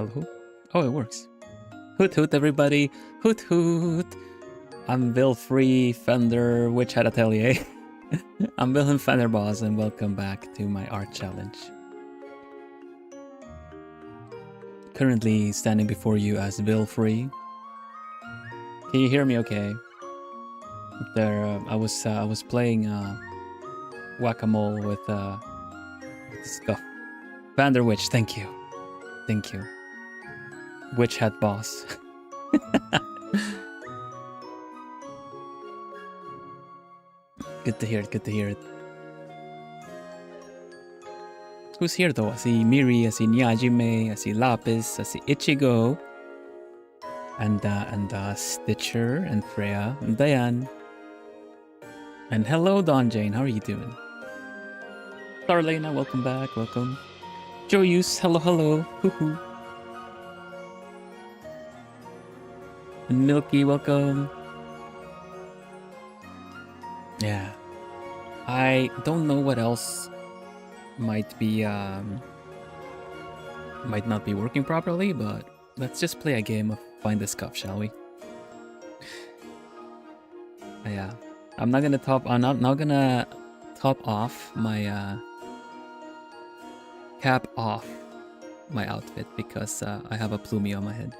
Hello? Oh, it works. Hoot hoot, everybody. Hoot hoot. I'm Vilfree Fender Witch Hat Atelier. I'm Vilhelm Vanderbos, and welcome back to my art challenge. Currently standing before you as Vilfree. Can you hear me okay? There, I was playing whack-a-mole with Scuff. Vanderwitch, thank you. Thank you. Witch Hat Boss. Good to hear it, good to hear it. Who's here though? I see Miri, I see Nyajime, I see Lapis, I see Ichigo. And Stitcher, and Freya, and Diane. And hello, Dawn Jane, how are you doing? Starlena, welcome back, welcome. Joyus, hello, hello, hoo-hoo. And Milky, welcome. Yeah. I don't know what else might be, might not be working properly, but let's just play a game of Find the Scuff, shall we? Yeah. I'm not gonna top off my, cap off my outfit because I have a plumie on my head.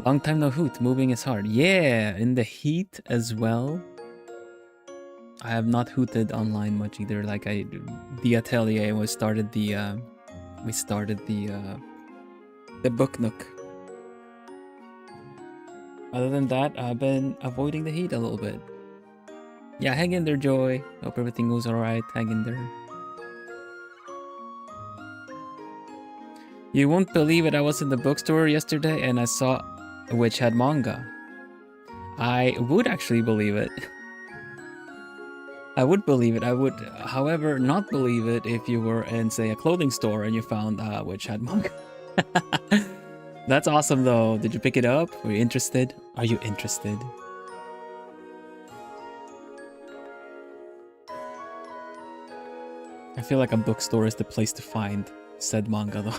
Long time no hoot, moving is hard. Yeah, in the heat as well. I have not hooted online much either. Like the atelier we started the book nook. Other than that, I've been avoiding the heat a little bit. Yeah, hang in there, Joy. Hope everything goes alright. Hang in there. You won't believe it, I was in the bookstore yesterday and I saw a Witch Hat manga. I would actually believe it. I would believe it. I would, however, not believe it if you were in, say, a clothing store and you found a Witch Hat manga. That's awesome though. Did you pick it up? Were you interested? Are you interested? I feel like a bookstore is the place to find said manga though.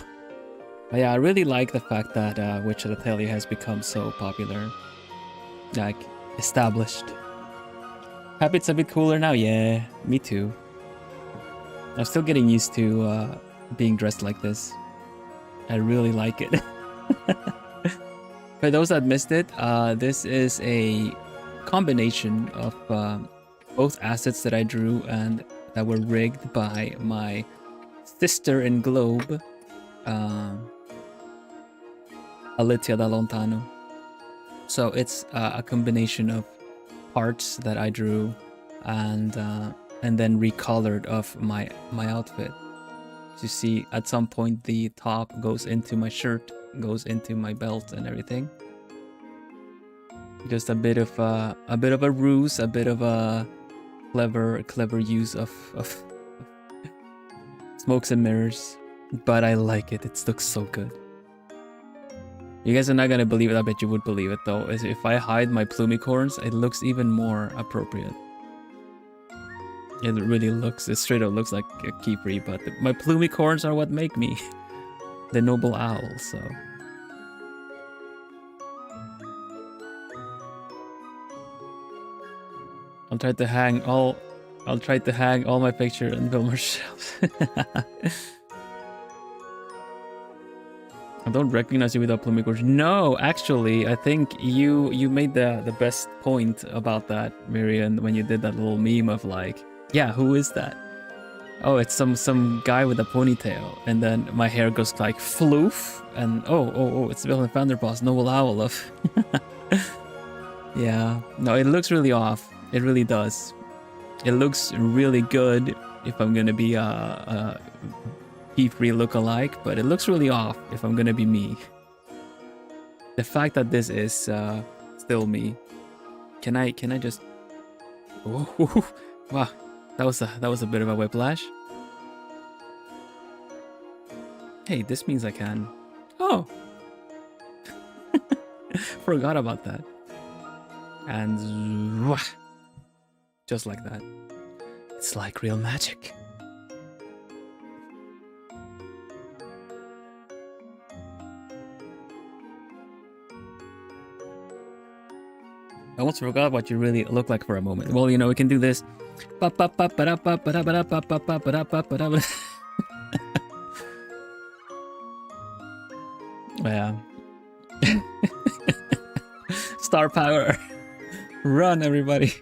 But yeah, I really like the fact that Witch Hat Atelier has become so popular. Like, established. Happy it's a bit cooler now? Yeah, me too. I'm still getting used to being dressed like this. I really like it. For those that missed it, this is a combination of both assets that I drew and that were rigged by my sister in Globe, Alicia da Lontano. So it's a combination of parts that I drew and then recolored of my outfit. As you see, at some point the top goes into my shirt, goes into my belt and everything. Just a bit of a ruse, a bit of a clever use of smokes and mirrors, but I like it. It looks so good. You guys are not gonna believe it. I bet you would believe it though. If I hide my plumicorns, it looks even more appropriate. It really looks, it straight up looks like a keyfree, but my plumicorns are what make me the noble owl, so. I'll try to hang all my picture on Vilmer's shelves. I don't recognize you without plumicorns. No, actually, I think you made the best point about that, Miriam, when you did that little meme of like, yeah, who is that? Oh, it's some guy with a ponytail, and then my hair goes like floof, and oh, it's Vilhelm Vanderbos, noble owl of. Yeah, no, it looks really off. It really does. It looks really good if I'm gonna be a key-free look-alike, but it looks really off if I'm gonna be me. The fact that this is still me. Can I just? Oh, wow, that was a bit of a whiplash. Hey, this means I can. Oh, forgot about that. And just like that. It's like real magic. I almost forgot what you really look like for a moment. Well, you know, we can do this. Yeah. Star power. Run, everybody.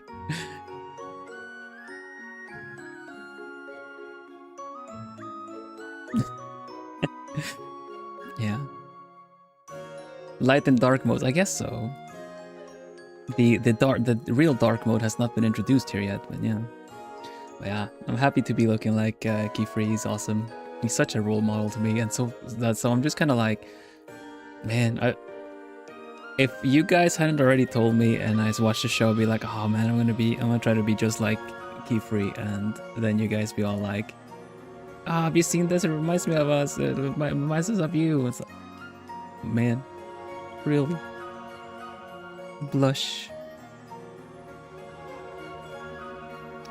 Yeah. Light and dark modes, I guess so. The real dark mode has not been introduced here yet, but yeah. But yeah, I'm happy to be looking like Keyfree. He's awesome. He's such a role model to me, and so I'm just kind of like, man, if you guys hadn't already told me and I watched the show, I'd be like, oh man, I'm gonna try to be just like Keyfree, and then you guys be all like, ah, have you seen this? It reminds me of us. It reminds us of you. It's like, man, really? Blush.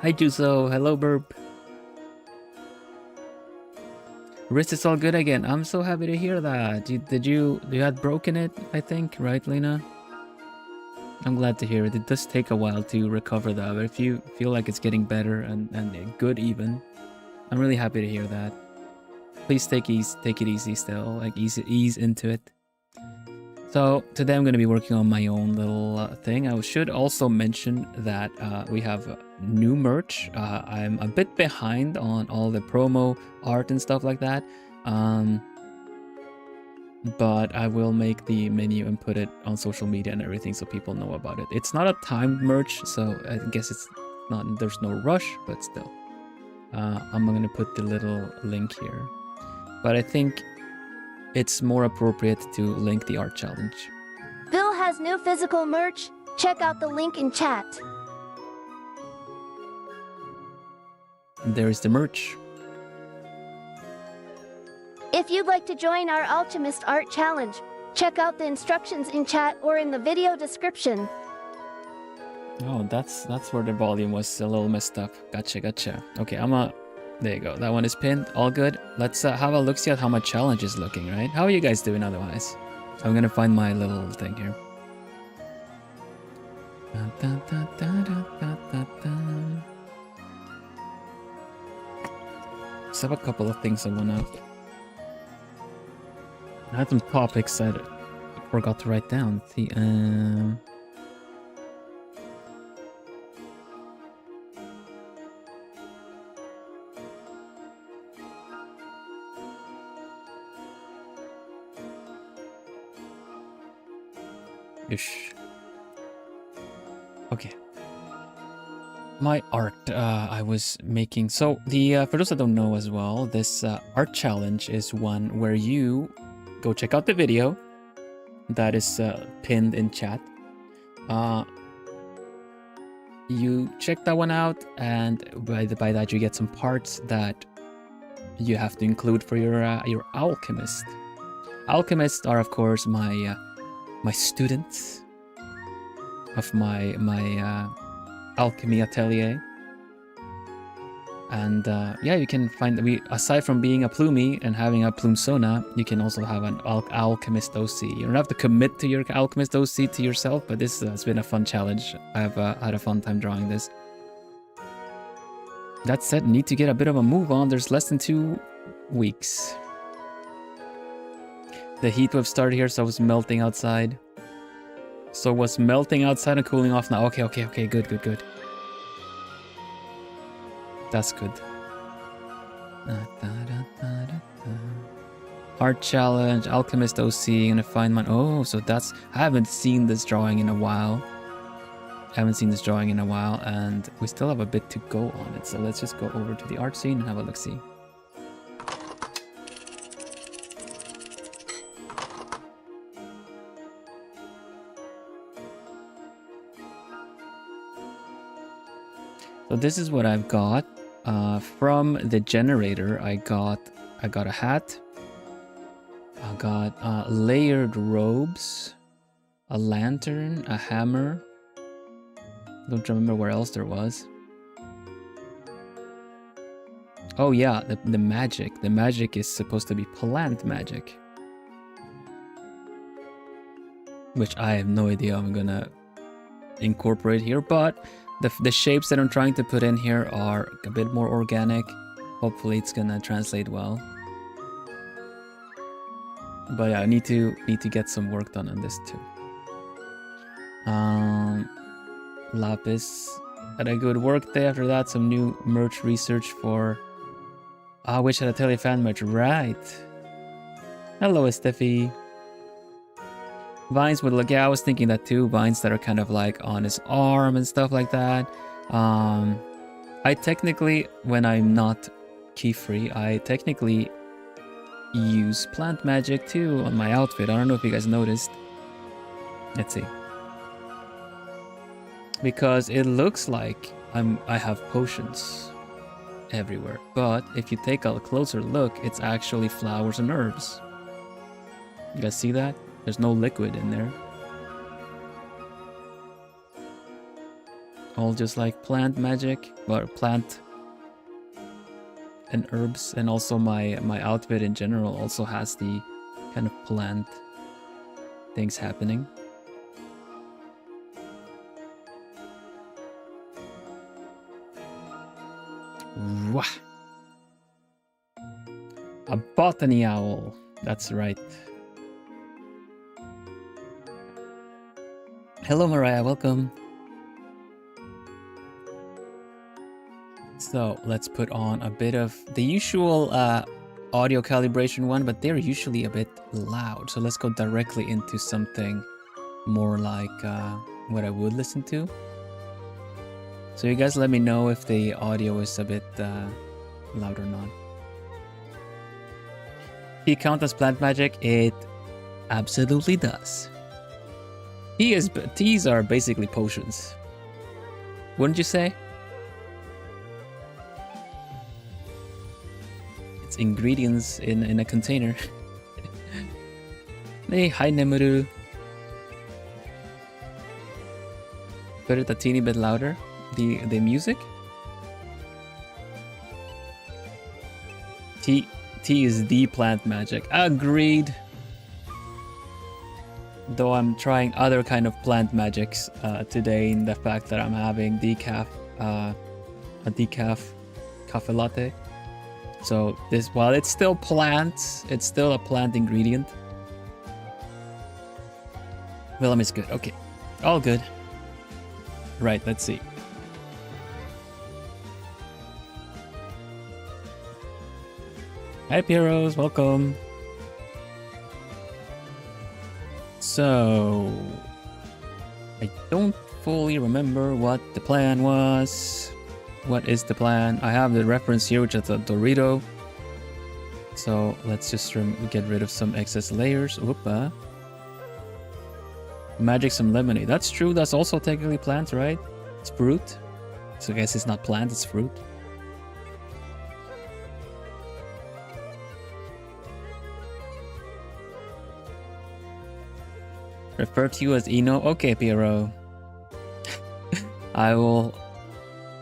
Hi Juso, hello Burp. Wrist is all good again. I'm so happy to hear that. You had broken it, I think, right, Lena? I'm glad to hear it. It does take a while to recover that, but if you feel like it's getting better and good even, I'm really happy to hear that. Please take it easy still, like ease into it. So today I'm going to be working on my own little thing. I should also mention that we have new merch. I'm a bit behind on all the promo art and stuff like that. But I will make the menu and put it on social media and everything so people know about it. It's not a timed merch, so I guess it's not, there's no rush, but still. I'm going to put the little link here. But I think it's more appropriate to link the art challenge. Bill has new physical merch. Check out the link in chat. There's the merch. If you'd like to join our Owlchemist art challenge, check out the instructions in chat or in the video description. Oh, that's where the volume was a little messed up. Gotcha. Okay, there you go. That one is pinned. All good. Let's have a look, see at how my challenge is looking, right? How are you guys doing otherwise? I'm gonna find my little thing here. Just have a couple of things I had some topics I forgot to write down. Let's see, Ish. Okay. My art I was making. So the for those that don't know as well, this art challenge is one where you go check out the video that is pinned in chat. You check that one out, and by that you get some parts that you have to include for your Owlchemist. Alchemists are of course my students of my alchemy atelier, and yeah, you can find aside from being a plumie and having a plumsona, you can also have an Owlchemist OC. You don't have to commit to your Owlchemist OC to yourself, but this has been a fun challenge. I've had a fun time drawing this. That said, need to get a bit of a move on. There's less than 2 weeks. The heat wave started here, so I was melting outside. So was melting outside and cooling off now. Okay, good. That's good. Art challenge, Owlchemist OC, gonna find mine. Oh, so that's, I haven't seen this drawing in a while. And we still have a bit to go on it. So let's just go over to the art scene and have a look-see. So this is what I've got. From the generator, I got a hat. I got layered robes, a lantern, a hammer. Don't remember where else there was. Oh yeah, the magic. The magic is supposed to be plant magic, which I have no idea how I'm gonna incorporate here, but the shapes that I'm trying to put in here are a bit more organic. Hopefully it's gonna translate well. But yeah, I need to get some work done on this too. Lapis had a good work day. After that, some new merch research for Witch at Atelier fan merch. Right. Hello, Estefi. Vines would look, yeah, I was thinking that too. Vines that are kind of like on his arm and stuff like that. I technically, when I'm not key free, I technically use plant magic too on my outfit. I don't know if you guys noticed. Let's see. Because it looks like I have potions everywhere, but if you take a closer look, it's actually flowers and herbs. You guys see that? There's no liquid in there. All just like plant magic, or plant and herbs, and also my outfit in general also has the kind of plant things happening. Wah. A botany owl. That's right. Hello, Mariah. Welcome. So let's put on a bit of the usual audio calibration one, but they're usually a bit loud. So let's go directly into something more like what I would listen to. So you guys let me know if the audio is a bit loud or not. He count as plant magic? It absolutely does. Teas are basically potions. Wouldn't you say? It's ingredients in a container. Hey, hi Nemuru. Put it a teeny bit louder. The music. Tea is the plant magic. Agreed. Though I'm trying other kind of plant magics today, in the fact that I'm having a decaf cafe latte. So this, while it's still plants, it's still a plant ingredient. Vilhelm is good. Okay, all good. Right, let's see. Hi Pieros, welcome. So, I don't fully remember what the plan was. What is the plan? I have the reference here, which is a Dorito. So let's just get rid of some excess layers. Whoopa. Magic some lemonade. That's true, that's also technically plant, right? It's fruit. So I guess it's not plant, it's fruit. Refer to you as Eno? Okay, Piero. I will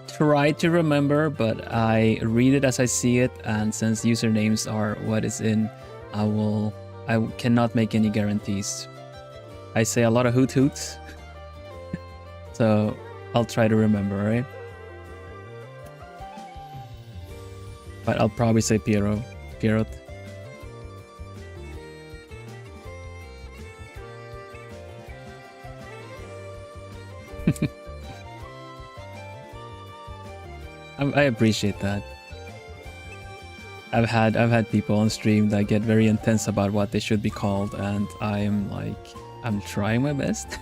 try to remember, but I read it as I see it, and since usernames are what is in, I cannot make any guarantees. I say a lot of hoot hoots. So I'll try to remember, right? But I'll probably say Pierrot. I appreciate that. I've had people on stream that get very intense about what they should be called, and I'm like, I'm trying my best.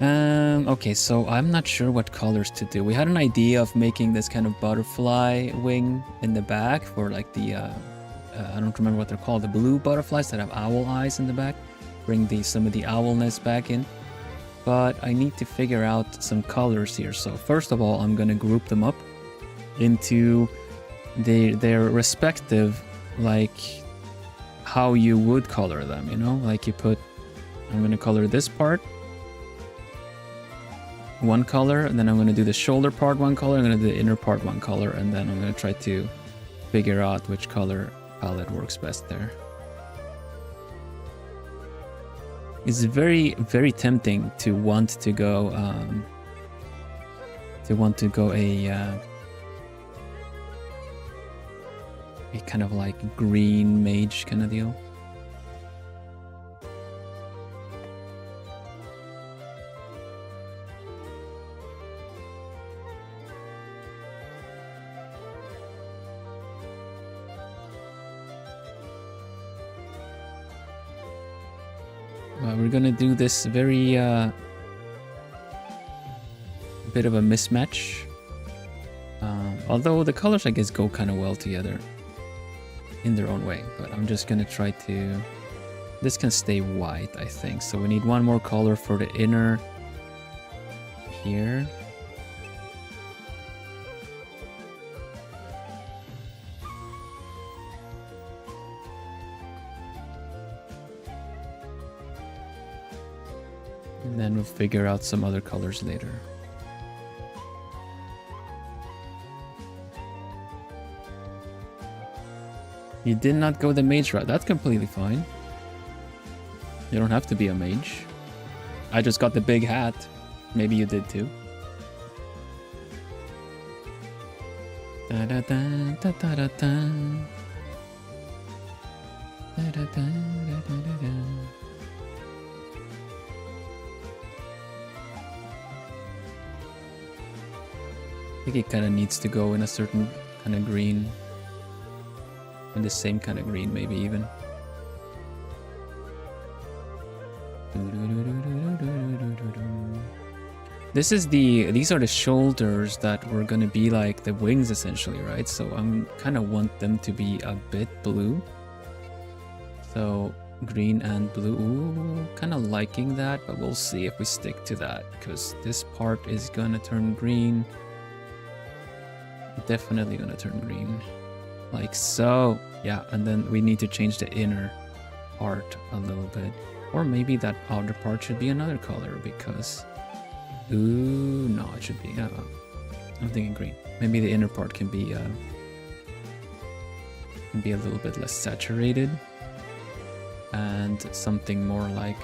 Okay, so I'm not sure what colors to do. We had an idea of making this kind of butterfly wing in the back for like the I don't remember what they're called, the blue butterflies that have owl eyes in the back. Bring some of the owlness back in. But I need to figure out some colors here. So first of all, I'm gonna group them up into their respective, like how you would color them, you know? Like I'm gonna color this part one color, and then I'm gonna do the shoulder part one color, I'm gonna do the inner part one color, and then I'm gonna try to figure out which color palette works best there. It's very, very tempting to want to go a kind of like green mage kind of deal. We're gonna do this very bit of a mismatch. Although the colors I guess go kind of well together in their own way, but I'm just gonna try to... This can stay white, I think. So we need one more color for the inner here. And then we'll figure out some other colors later. You did not go the mage route. That's completely fine. You don't have to be a mage. I just got the big hat. Maybe you did too. Da da da da da da da. Da da da da da da. I think it kind of needs to go in a certain kind of green. In the same kind of green, maybe even. These are the shoulders that were gonna be like the wings essentially, right? So I'm kind of want them to be a bit blue. So green and blue, ooh, kind of liking that, but we'll see if we stick to that because this part is gonna turn green. Definitely gonna turn green. Like so. Yeah, and then we need to change the inner part a little bit. Or maybe that outer part should be another color because... Ooh, no, it should be... I'm thinking green. Maybe the inner part can be a little bit less saturated. And something more like...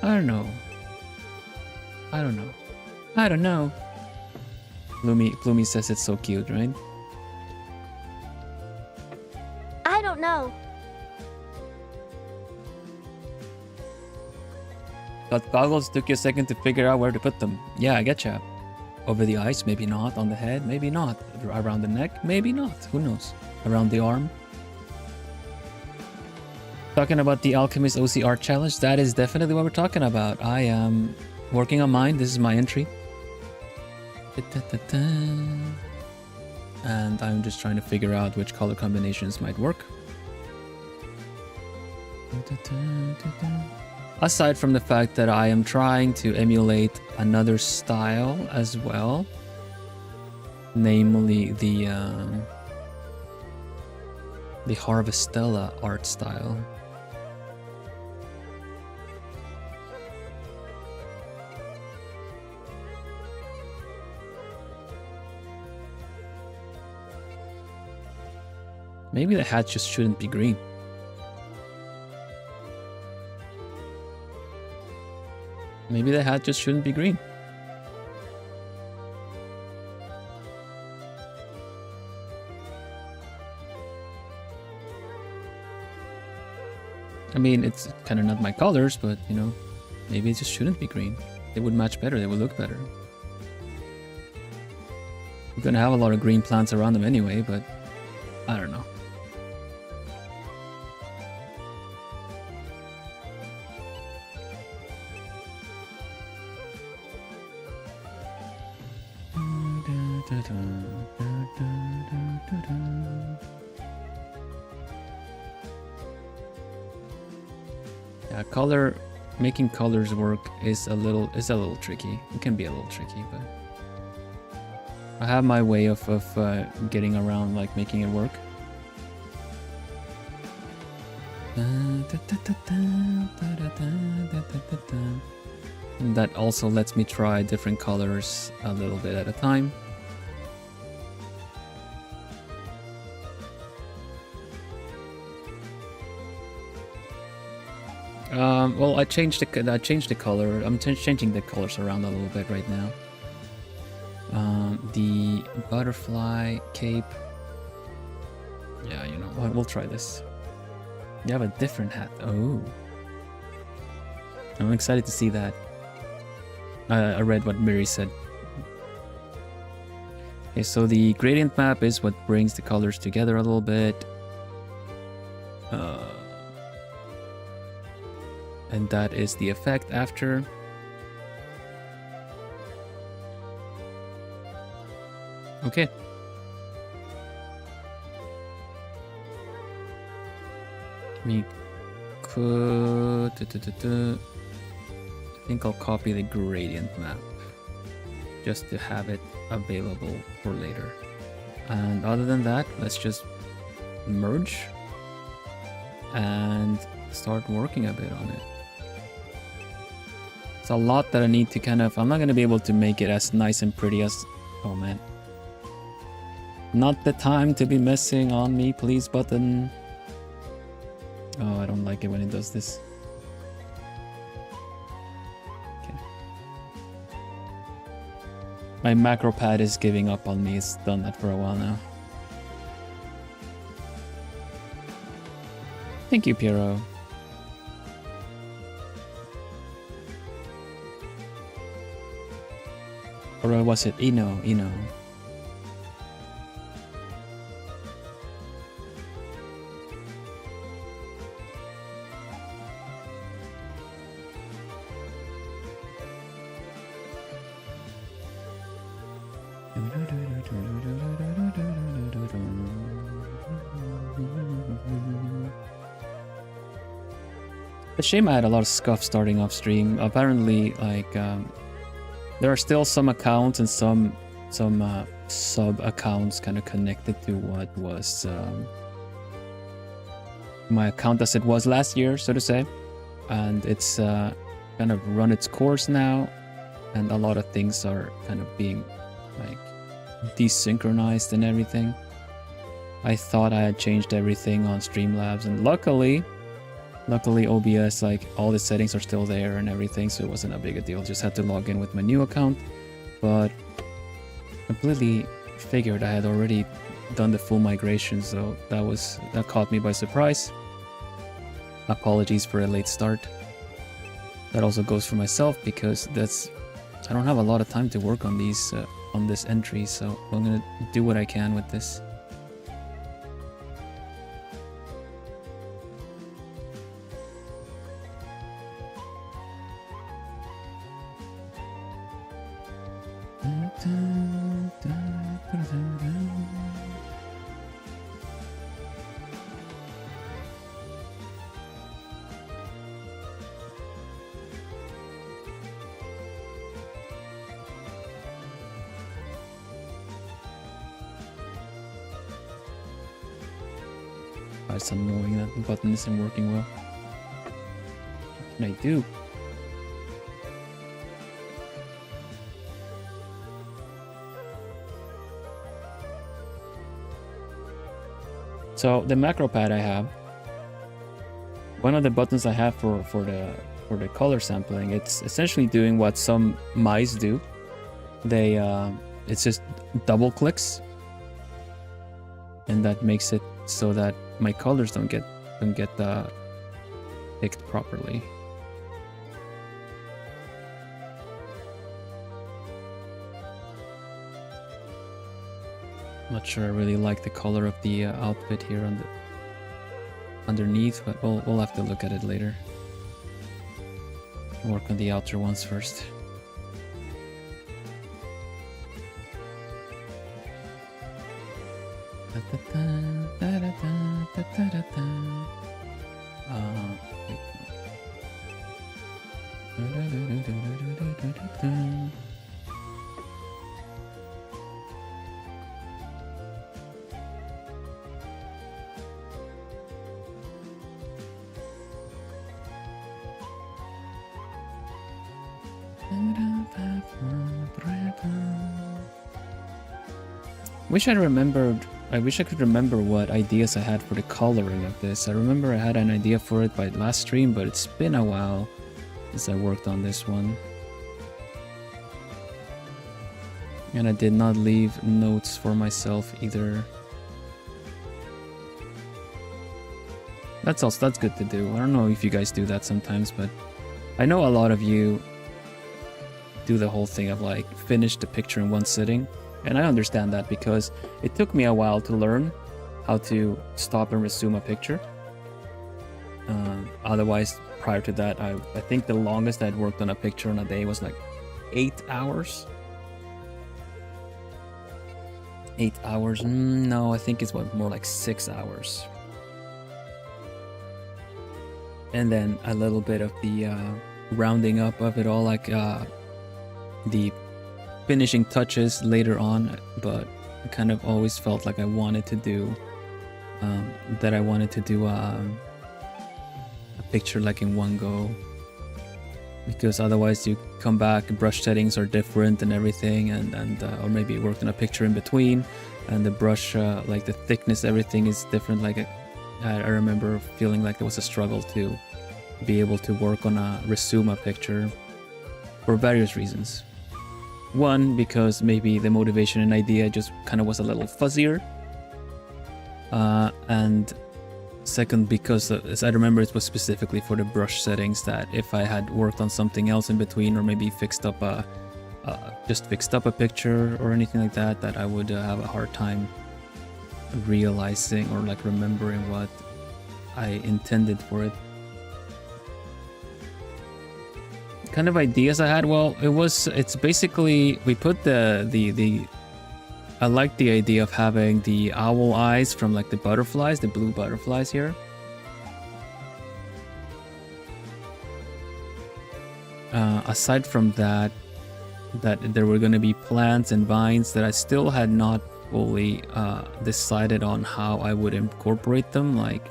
I don't know. Bloomy says it's so cute, right? I don't know. But goggles took you a second to figure out where to put them. Yeah, I getcha. Over the eyes, maybe not. On the head, maybe not. Around the neck, maybe not. Who knows? Around the arm. Talking about the Owlchemist OC art challenge, that is definitely what we're talking about. I am working on mine. This is my entry. And I'm just trying to figure out which color combinations might work. Aside from the fact that I am trying to emulate another style as well, namely the Harvestella art style. Maybe the hat just shouldn't be green. Maybe the hat just shouldn't be green. I mean, it's kind of not my colors, but you know, maybe it just shouldn't be green. They would match better, they would look better. We're gonna have a lot of green plants around them anyway, but I don't know. Yeah, making colors work is a little tricky. It can be a little tricky, but I have my way of getting around, like making it work. And that also lets me try different colors a little bit at a time. Well, I changed the color. I'm changing the colors around a little bit right now. The butterfly cape. Yeah, you know what? We'll try this. You have a different hat. Oh, I'm excited to see that. I read what Miri said. Okay, so the gradient map is what brings the colors together a little bit. And that is the effect after. Okay. We could... I think I'll copy the gradient map just to have it available for later. And other than that, let's just merge and start working a bit on it. It's a lot that I need to kind of... I'm not going to be able to make it as nice and pretty as... Oh man. Not the time to be messing on me, please, button. Oh, I don't like it when it does this. Okay. My macro pad is giving up on me. It's done that for a while now. Thank you, Piero. Or was it Ino? Ino. It's a shame I had a lot of scuff starting off stream. Apparently, like, there are still some accounts and some sub accounts kind of connected to what was my account as it was last year, so to say. And it's kind of run its course now, and a lot of things are kind of being like desynchronized and everything. I thought I had changed everything on Streamlabs, and luckily OBS, like, all the settings are still there and everything, so it wasn't a big a deal. Just had to log in with my new account, but completely figured I had already done the full migration, so that caught me by surprise. Apologies for a late start. That also goes for myself, because I don't have a lot of time to work on these on this entry, so I'm gonna do what I can with this. It's annoying that the button isn't working well. What can I do? So the macro pad I have, one of the buttons I have for the color sampling, it's essentially doing what some mice do. They it's just double clicks, and that makes it so that my colors don't get picked properly. Not sure I really like the color of the outfit here on the underneath, but we'll have to look at it later. Work on the outer ones first. Wish I remembered I wish I could remember what ideas I had for the coloring of this. I remember I had an idea for it by last stream, but it's been a while since I worked on this one. And I did not leave notes for myself either. That's good to do. I don't know if you guys do that sometimes, but I know a lot of you do the whole thing of like finish the picture in one sitting. And I understand that because it took me a while to learn how to stop and resume a picture. Otherwise, prior to that, I think the longest I'd worked on a picture in a day was like 8 hours. 8 hours? No, I think it's more like 6 hours. And then a little bit of the rounding up of it all, like the finishing touches later on, but I kind of always felt like I wanted to do a picture like in one go, because otherwise you come back, brush settings are different and everything, and or maybe you worked on a picture in between and the brush like the thickness, everything is different. Like I remember feeling like there was a struggle to be able to work on resume a picture for various reasons. One, because maybe the motivation and idea just kind of was a little fuzzier. And second, because as I remember, it was specifically for the brush settings, that if I had worked on something else in between, or maybe fixed up a picture or anything like that, that I would have a hard time realizing or like remembering what I intended for it. Kind of ideas I had, well, it's basically, we put the I like the idea of having the owl eyes from like the butterflies, the blue butterflies here. Aside from that there were going to be plants and vines that I still had not fully decided on how I would incorporate them, like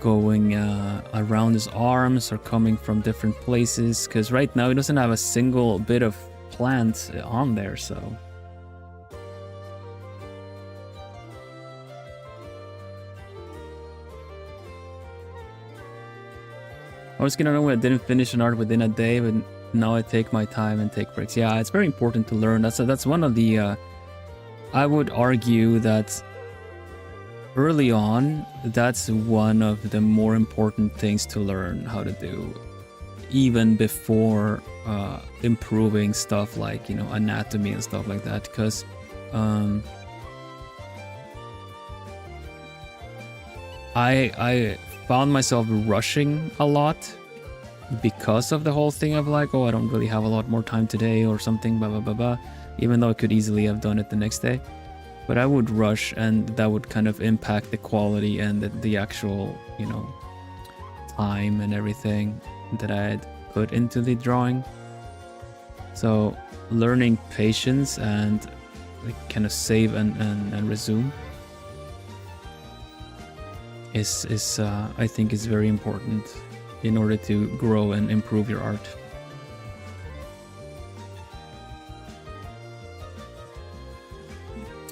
going around his arms or coming from different places, because right now he doesn't have a single bit of plant on there, so I was gonna know when I didn't finish an art within a day, but now I take my time and take breaks. Yeah, it's very important to learn. That's one of the I would argue that early on, that's one of the more important things to learn how to do, even before improving stuff like, you know, anatomy and stuff like that, because I found myself rushing a lot because of the whole thing of like, oh, I don't really have a lot more time today or something, blah blah blah blah, even though I could easily have done it the next day. But I would rush, and that would kind of impact the quality and the actual, you know, time and everything that I had put into the drawing. So learning patience and like kind of save and resume is I think is very important in order to grow and improve your art.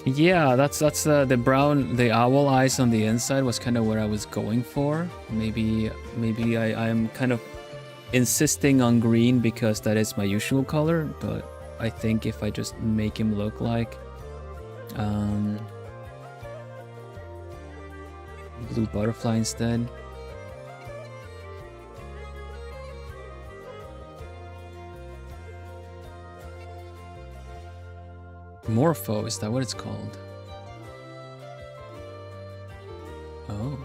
Yeah, that's the brown, the owl eyes on the inside was kind of what I was going for. Maybe I'm kind of insisting on green because that is my usual color, but I think if I just make him look like blue butterfly instead. Morpho, is that what it's called? Oh.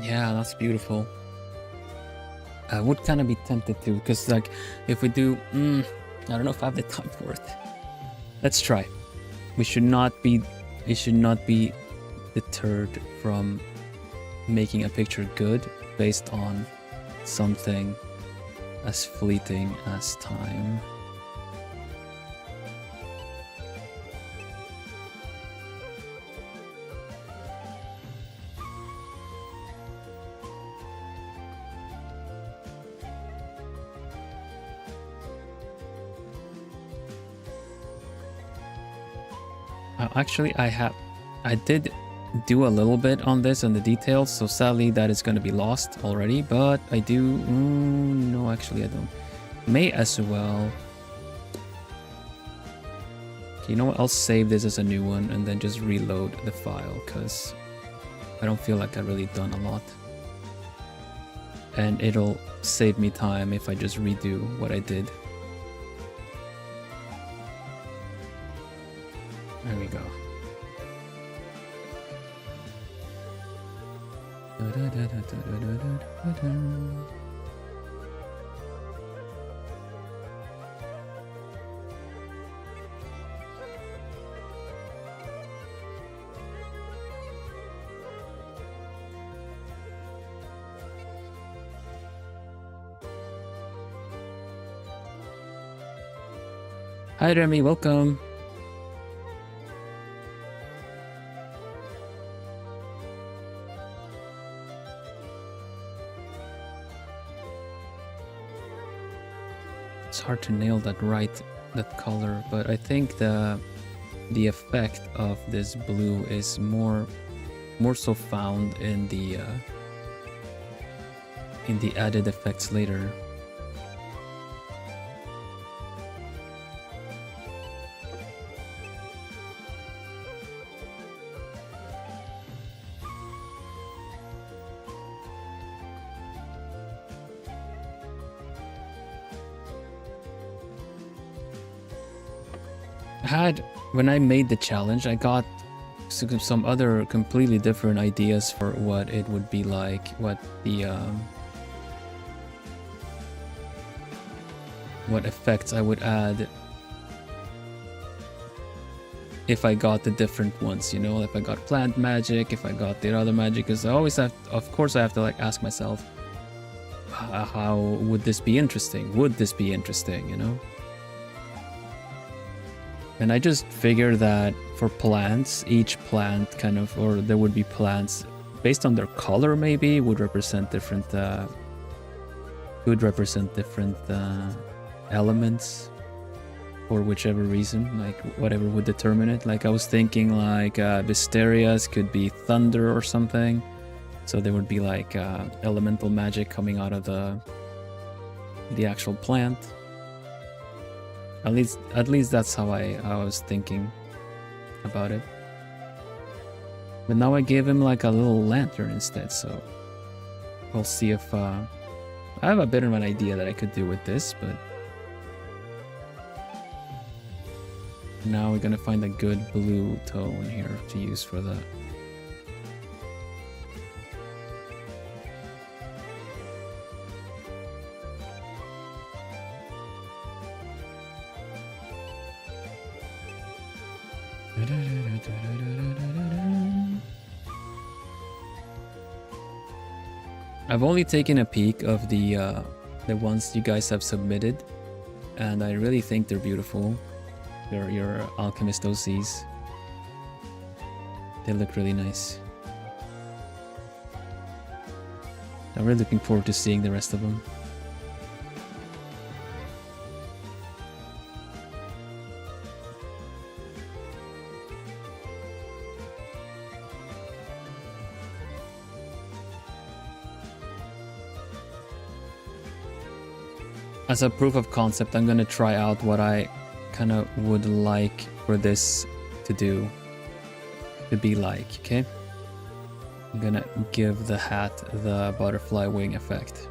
Yeah, that's beautiful. I would kind of be tempted to, because like if we do, I don't know if I have the time for it. Let's try. It should not be deterred from making a picture good based on something as fleeting as time. Actually, I did do a little bit on this and the details, so sadly that is going to be lost already, but I do... no, actually I don't. May as well... You know what, I'll save this as a new one and then just reload the file, because I don't feel like I've really done a lot. And it'll save me time if I just redo what I did. There we go. Hi Remy, welcome. It's hard to nail that that color, but I think the effect of this blue is more so found in the added effects later. When I made the challenge, I got some other completely different ideas for what it would be like, what effects I would add if I got the different ones, you know, if I got plant magic, if I got the other magic, because I always have, of course I have to like ask myself, how would this be interesting? Would this be interesting, you know? And I just figured that for plants, each plant kind of, or there would be plants based on their color maybe, would represent different elements for whichever reason, like whatever would determine it. Like I was thinking like Visterias could be thunder or something. So there would be like elemental magic coming out of the actual plant. At least that's how I was thinking about it. But now I gave him like a little lantern instead, so we'll see if I have a bit of an idea that I could do with this, but now we're gonna find a good blue tone here to use for that. I've only taken a peek of the ones you guys have submitted, and I really think they're beautiful. Your Owlchemist OCs. They look really nice. I'm really looking forward to seeing the rest of them. As a proof of concept, I'm gonna try out what I kind of would like for this to be like, okay? I'm gonna give the hat the butterfly wing effect.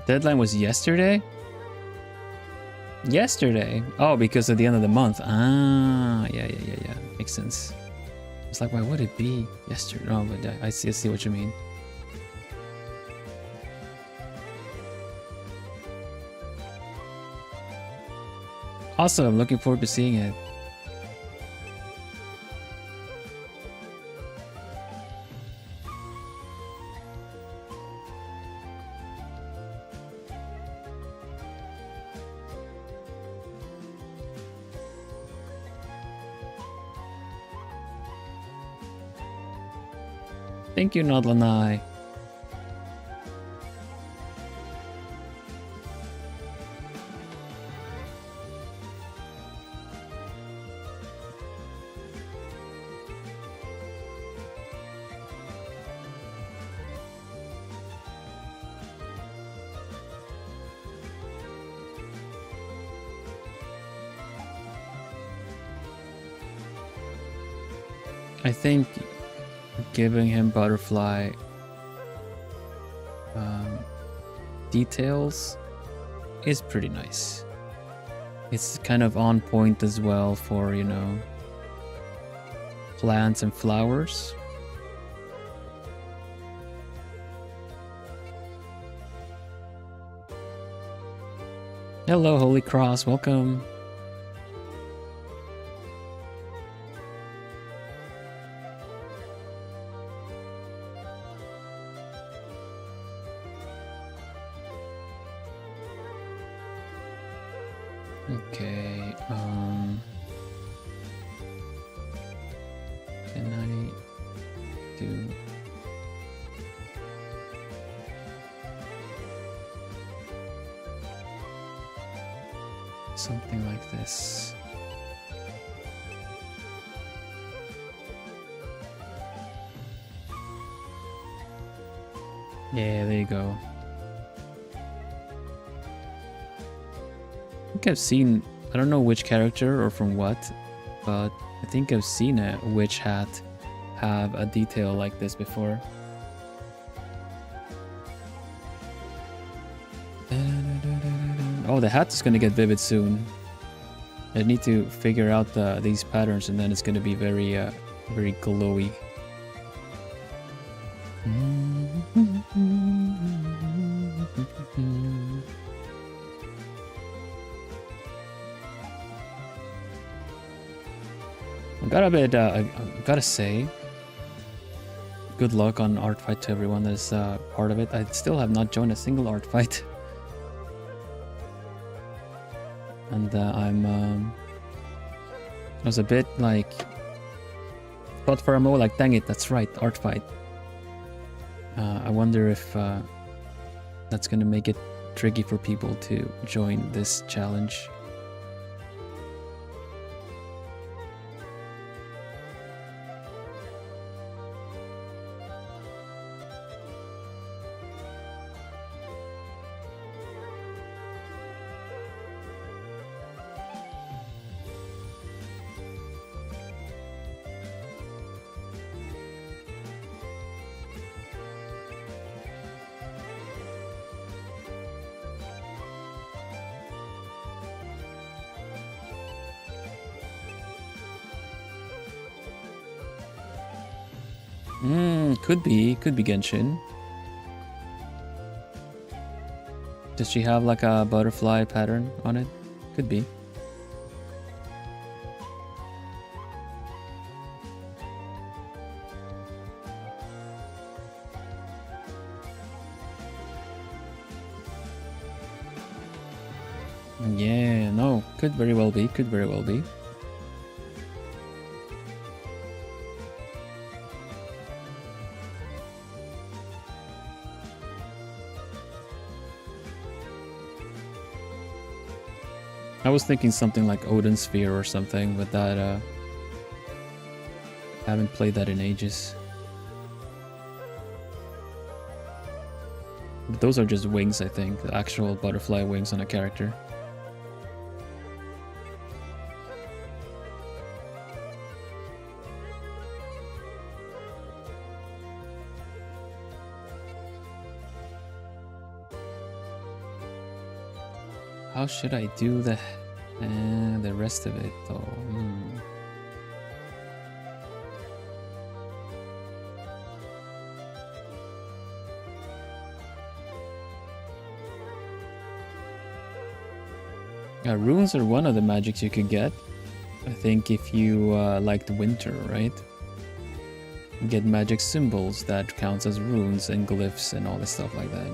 Deadline was yesterday? Yesterday? Oh, because at the end of the month. Ah, yeah. Makes sense. It's like, why would it be yesterday? Oh, but I see what you mean. Awesome, looking forward to seeing it. Thank you, Nodlanai. I think giving him butterfly details is pretty nice. It's kind of on point as well for, you know, plants and flowers. Hello, Holy Cross, welcome. Okay, can I do something like this? Yeah, there you go. I think I've seen, I don't know which character or from what, but I think I've seen a witch hat have a detail like this before. Oh, the hat is going to get vivid soon. I need to figure out these patterns, and then it's going to be very, very glowy. I gotta say, good luck on art fight to everyone that is part of it. I still have not joined a single art fight. And I was a bit like, thought for a moment like, dang it, that's right, art fight. I wonder if that's gonna make it tricky for people to join this challenge. Could be Genshin. Does she have like a butterfly pattern on it? Could be. Yeah, no, could very well be, could very well be. I was thinking something like Odin Sphere or something, but that I haven't played that in ages. But those are just wings, I think, the actual butterfly wings on a character. How should I do the rest of it though? Runes are one of the magics you can get. I think if you liked winter, right? You get magic symbols that counts as runes and glyphs and all this stuff like that.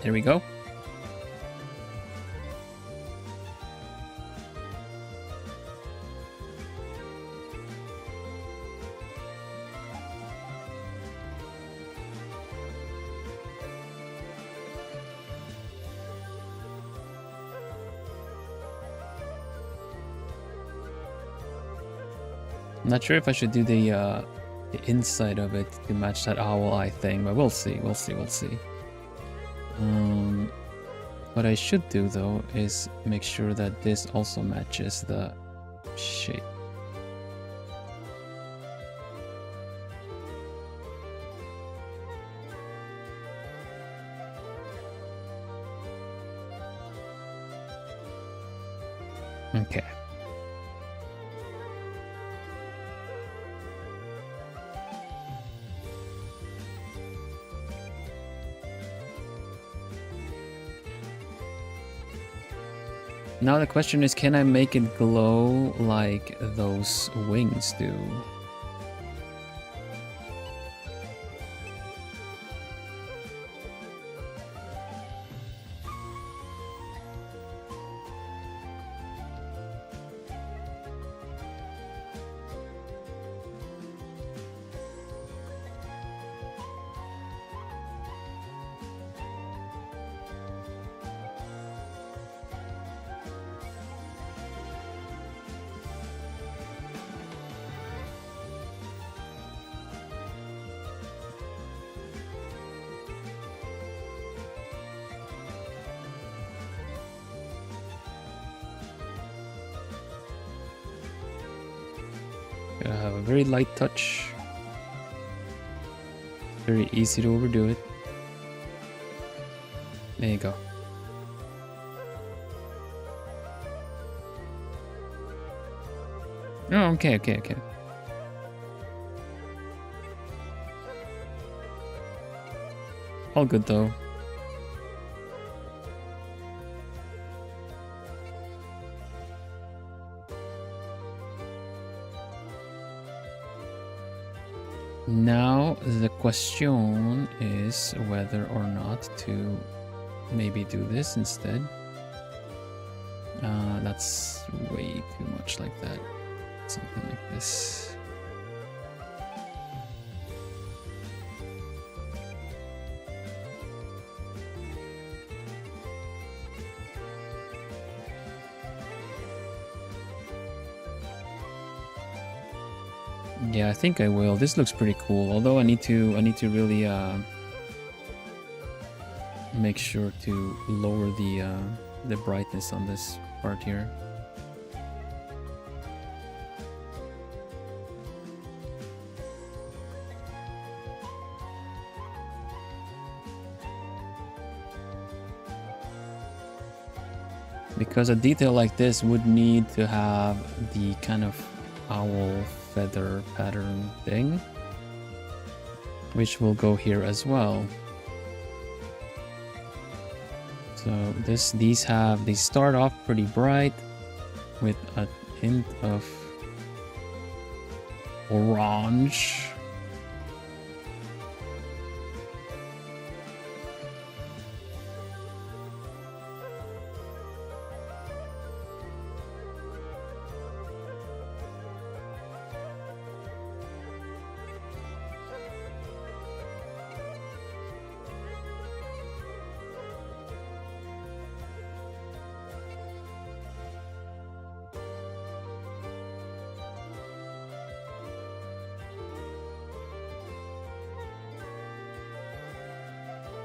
There we go. I'm not sure if I should do the inside of it to match that owl eye thing, but we'll see, we'll see, we'll see. What I should do though is make sure that this also matches the shape. Okay. Now the question is, can I make it glow like those wings do? Gotta have a very light touch. Very easy to overdo it. There you go. Oh, okay. All good though. Now the question is whether or not to maybe do this instead. That's way too much like that. Something like this. Yeah, I think I will. This looks pretty cool. Although I need to really make sure to lower the brightness on this part here. Because a detail like this would need to have the kind of owl feather pattern thing, which will go here as well. So these start off pretty bright with a hint of orange.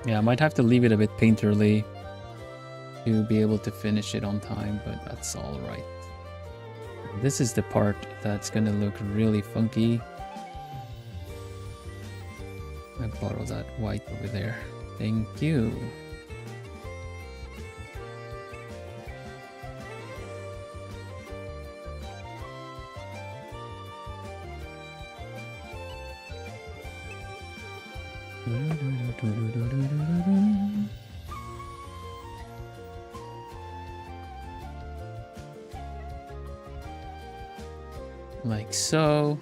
Yeah, I might have to leave it a bit painterly to be able to finish it on time, but that's all right. This is the part that's gonna look really funky. I borrow that white over there. Thank you. like so,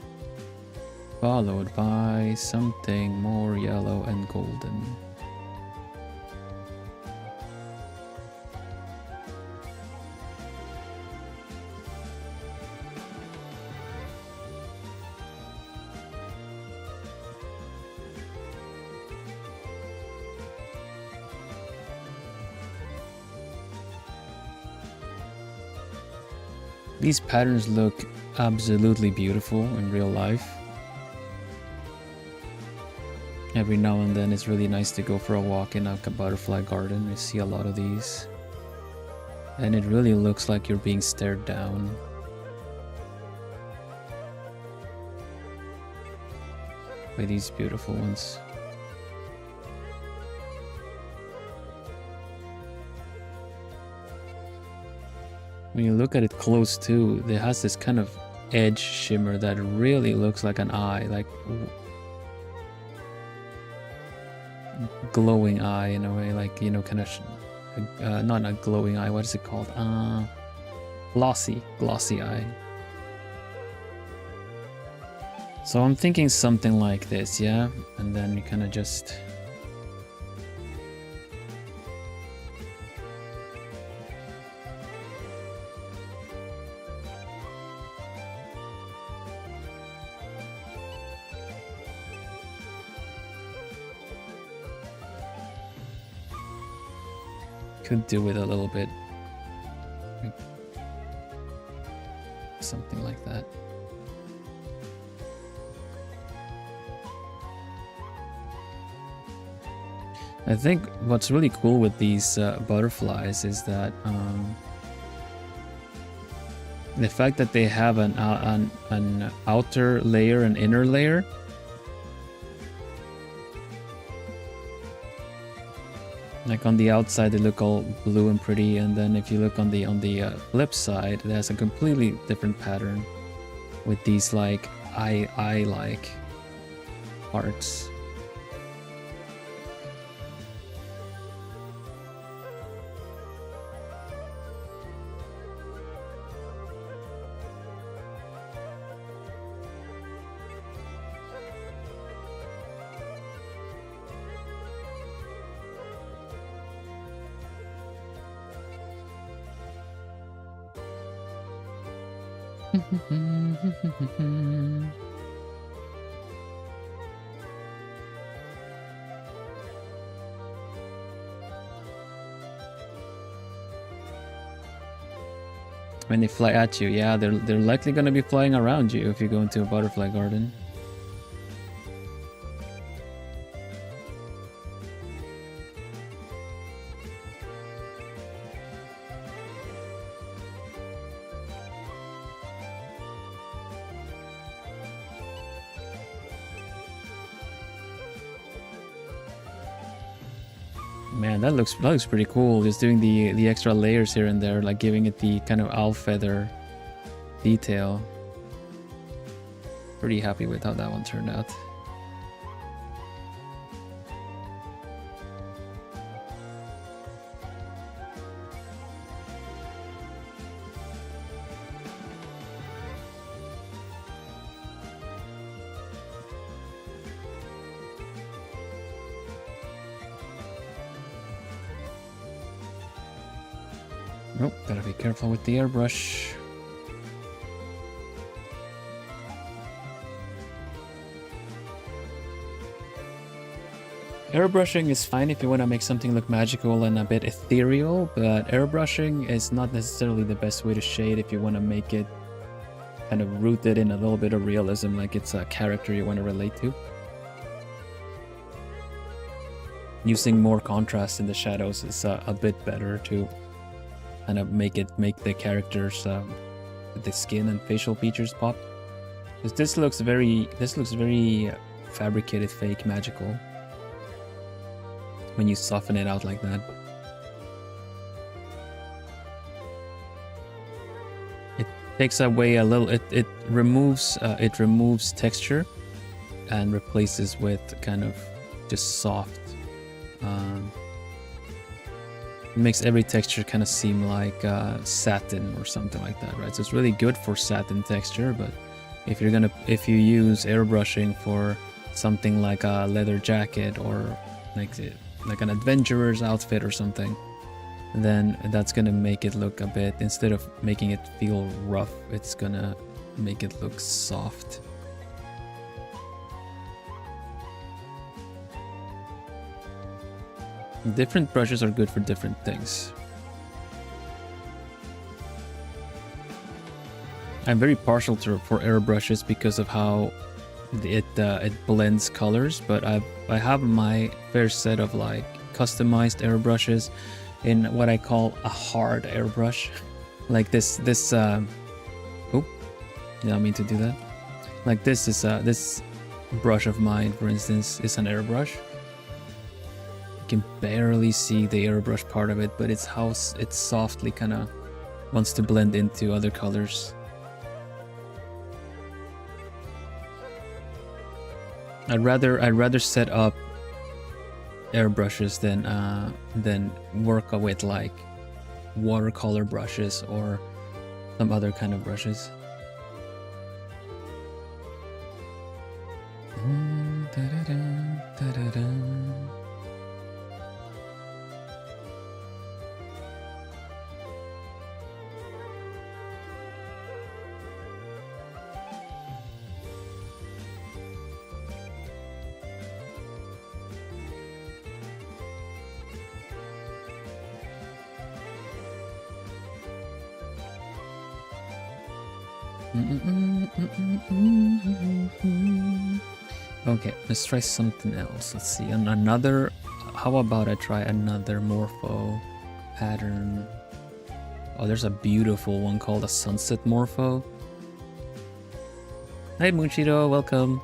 followed by something more yellow and golden. These patterns look absolutely beautiful in real life. Every now and then it's really nice to go for a walk in a butterfly garden. You see a lot of these. And it really looks like you're being stared down. By these beautiful ones. When you look at it close too, it has this kind of edge shimmer that really looks like an eye, like glowing eye in a way, like, you know, kind of not a glowing eye, what is it called? Glossy eye. So I'm thinking something like this, yeah? And then you kind of just... could do with a little bit. Something like that. I think what's really cool with these butterflies is that the fact that they have an outer layer and inner layer. Like on the outside, they look all blue and pretty, and then if you look on the flip side, it has a completely different pattern with these like eye-like parts. When they fly at you, yeah, they're likely going to be flying around you if you go into a butterfly garden. Man, that looks pretty cool. Just doing the extra layers here and there, like giving it the kind of owl feather detail. Pretty happy with how that one turned out. Oh, gotta be careful with the airbrush. Airbrushing is fine if you want to make something look magical and a bit ethereal, but airbrushing is not necessarily the best way to shade if you want to make it kind of rooted in a little bit of realism, like it's a character you want to relate to. Using more contrast in the shadows is a bit better to kind of make the characters the skin and facial features pop. Because this looks very fabricated, fake, magical when you soften it out like that. It takes away a little. It removes texture and replaces with kind of just soft. Makes every texture kind of seem like satin or something like that, right? So it's really good for satin texture, but If you use airbrushing for something like a leather jacket or like an adventurer's outfit or something, then that's gonna make it look a bit, instead of making it feel rough, it's gonna make it look soft. Different brushes are good for different things. I'm very partial for airbrushes because of how it blends colors, but I have my fair set of like customized airbrushes in what I call a hard airbrush. Like this oh, did not mean to do that. Like this is this brush of mine, for instance, is an airbrush. You can barely see the airbrush part of it, but it's how it softly kind of wants to blend into other colors. I'd rather set up airbrushes than work with like watercolor brushes or some other kind of brushes. Okay, let's try something else. Let's see, another. How about I try another morpho pattern? Oh, there's a beautiful one called a sunset morpho. Hi Munchiro, welcome.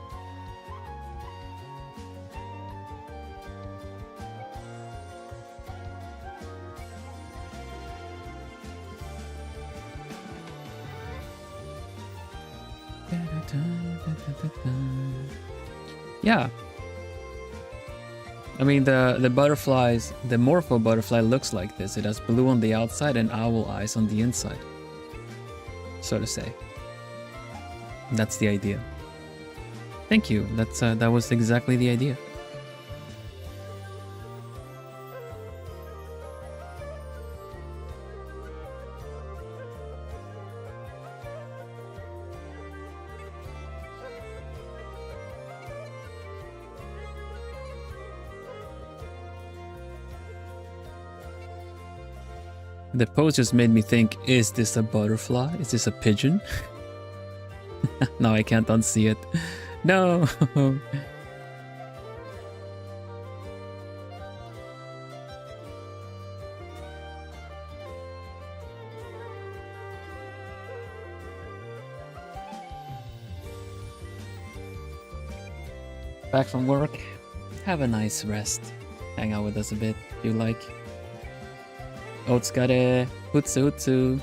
Yeah. I mean, the butterflies, the morpho butterfly looks like this. It has blue on the outside and owl eyes on the inside, so to say. That's the idea. Thank you. That was exactly the idea. The pose just made me think, is this a butterfly? Is this a pigeon? No, I can't unsee it. No! Back from work. Have a nice rest. Hang out with us a bit, if you like. Otsukare, hutsu hutsu.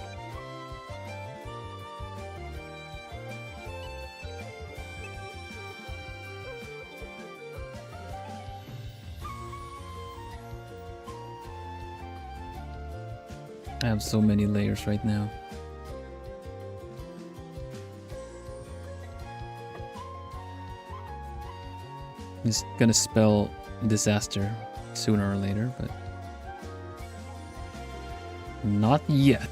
I have so many layers right now. It's gonna spell disaster sooner or later, but not yet.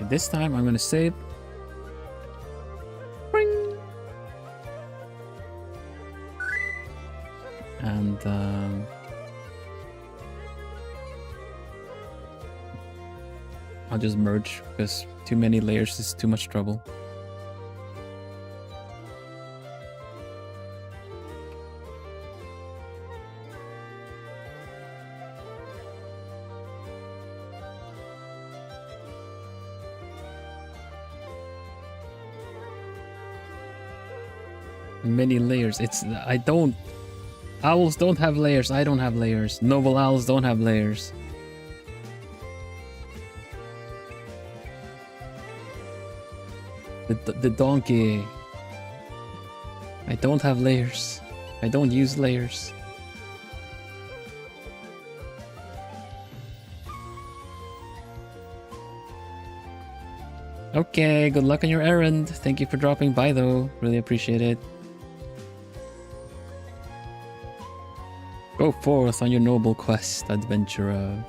This time I'm gonna save. Ring. And I'll just merge because too many layers is too much trouble. Many layers. I don't Owls don't have layers. I don't have layers. Noble owls don't have layers. The donkey. I don't have layers. I don't use layers. Okay, good luck on your errand. Thank you for dropping by though. Really appreciate it. Go forth on your noble quest, adventurer.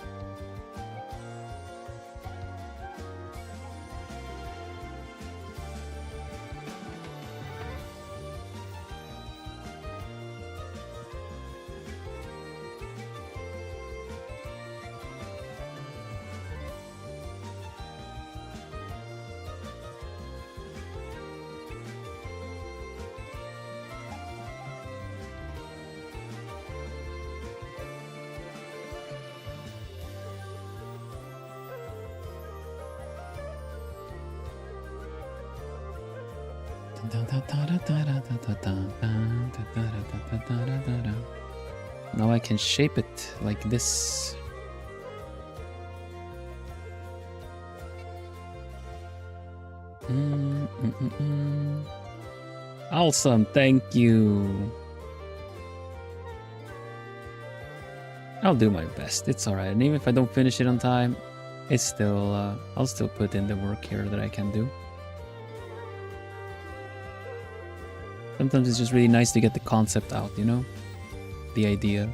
Now I can shape it like this. Awesome, thank you. I'll do my best. It's alright. And even if I don't finish it on time, it's still I'll still put in the work here that I can do. Sometimes it's just really nice to get the concept out, you know? The idea.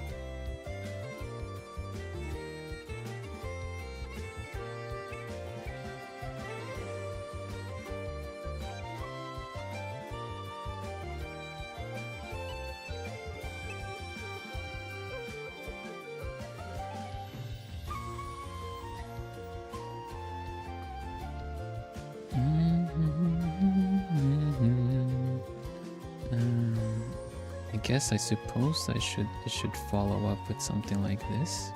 I suppose it should follow up with something like this.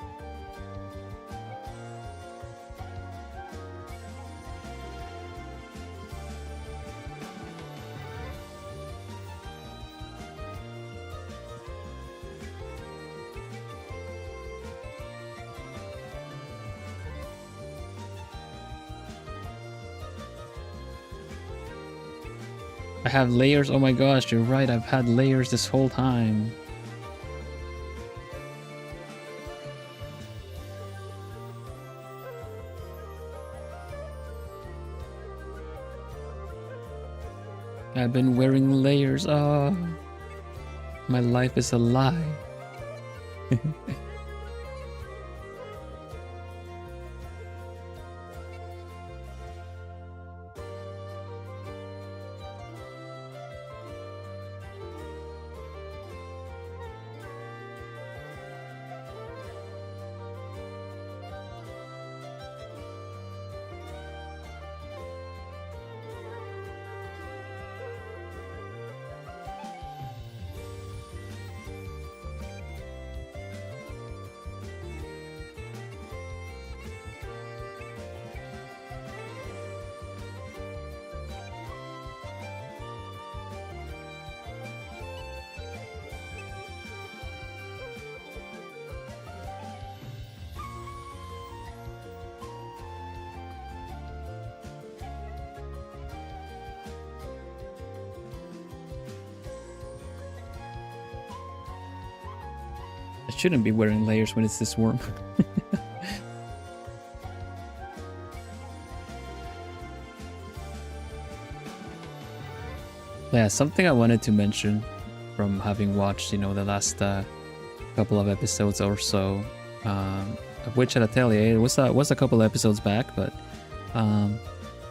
I have layers. Oh my gosh, you're right. I've had layers this whole time. I've been wearing layers. Oh, my life is a lie. I shouldn't be wearing layers when it's this warm. Yeah, something I wanted to mention from having watched, you know, the last couple of episodes or so of Witch at Atelier. It was a couple episodes back, but I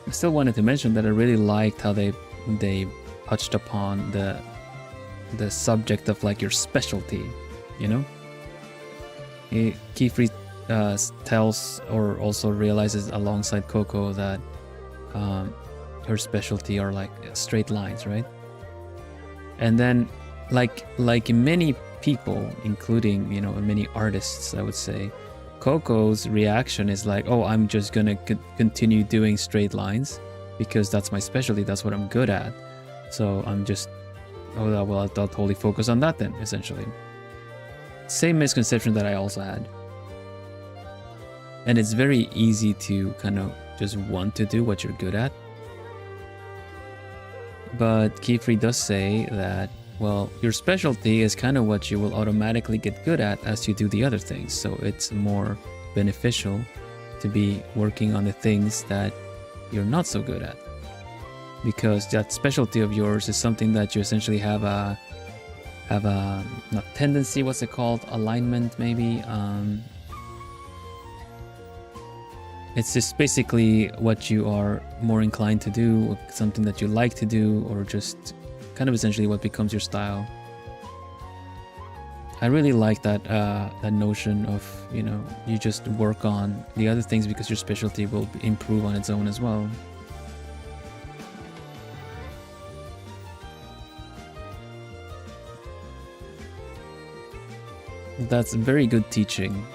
still wanted to mention that I really liked how they touched upon the subject of like your specialty, you know. Keyfree tells or also realizes alongside Coco that her specialty are like straight lines, right? And then like many people, including, you know, many artists, I would say, Coco's reaction is like, oh, I'm just gonna continue doing straight lines because that's my specialty, that's what I'm good at. So I'm just, oh well, I'll totally focus on that then, essentially. same misconception that I also had. And it's very easy to kind of just want to do what you're good at. But Keyfree does say that, well, your specialty is kind of what you will automatically get good at as you do the other things. So it's more beneficial to be working on the things that you're not so good at. Because that specialty of yours is something that you essentially have a not tendency, what's it called? Alignment, maybe. It's just basically what you are more inclined to do, something that you like to do, or just kind of essentially what becomes your style. I really like that that notion of, you know, you just work on the other things because your specialty will improve on its own as well. That's very good teaching.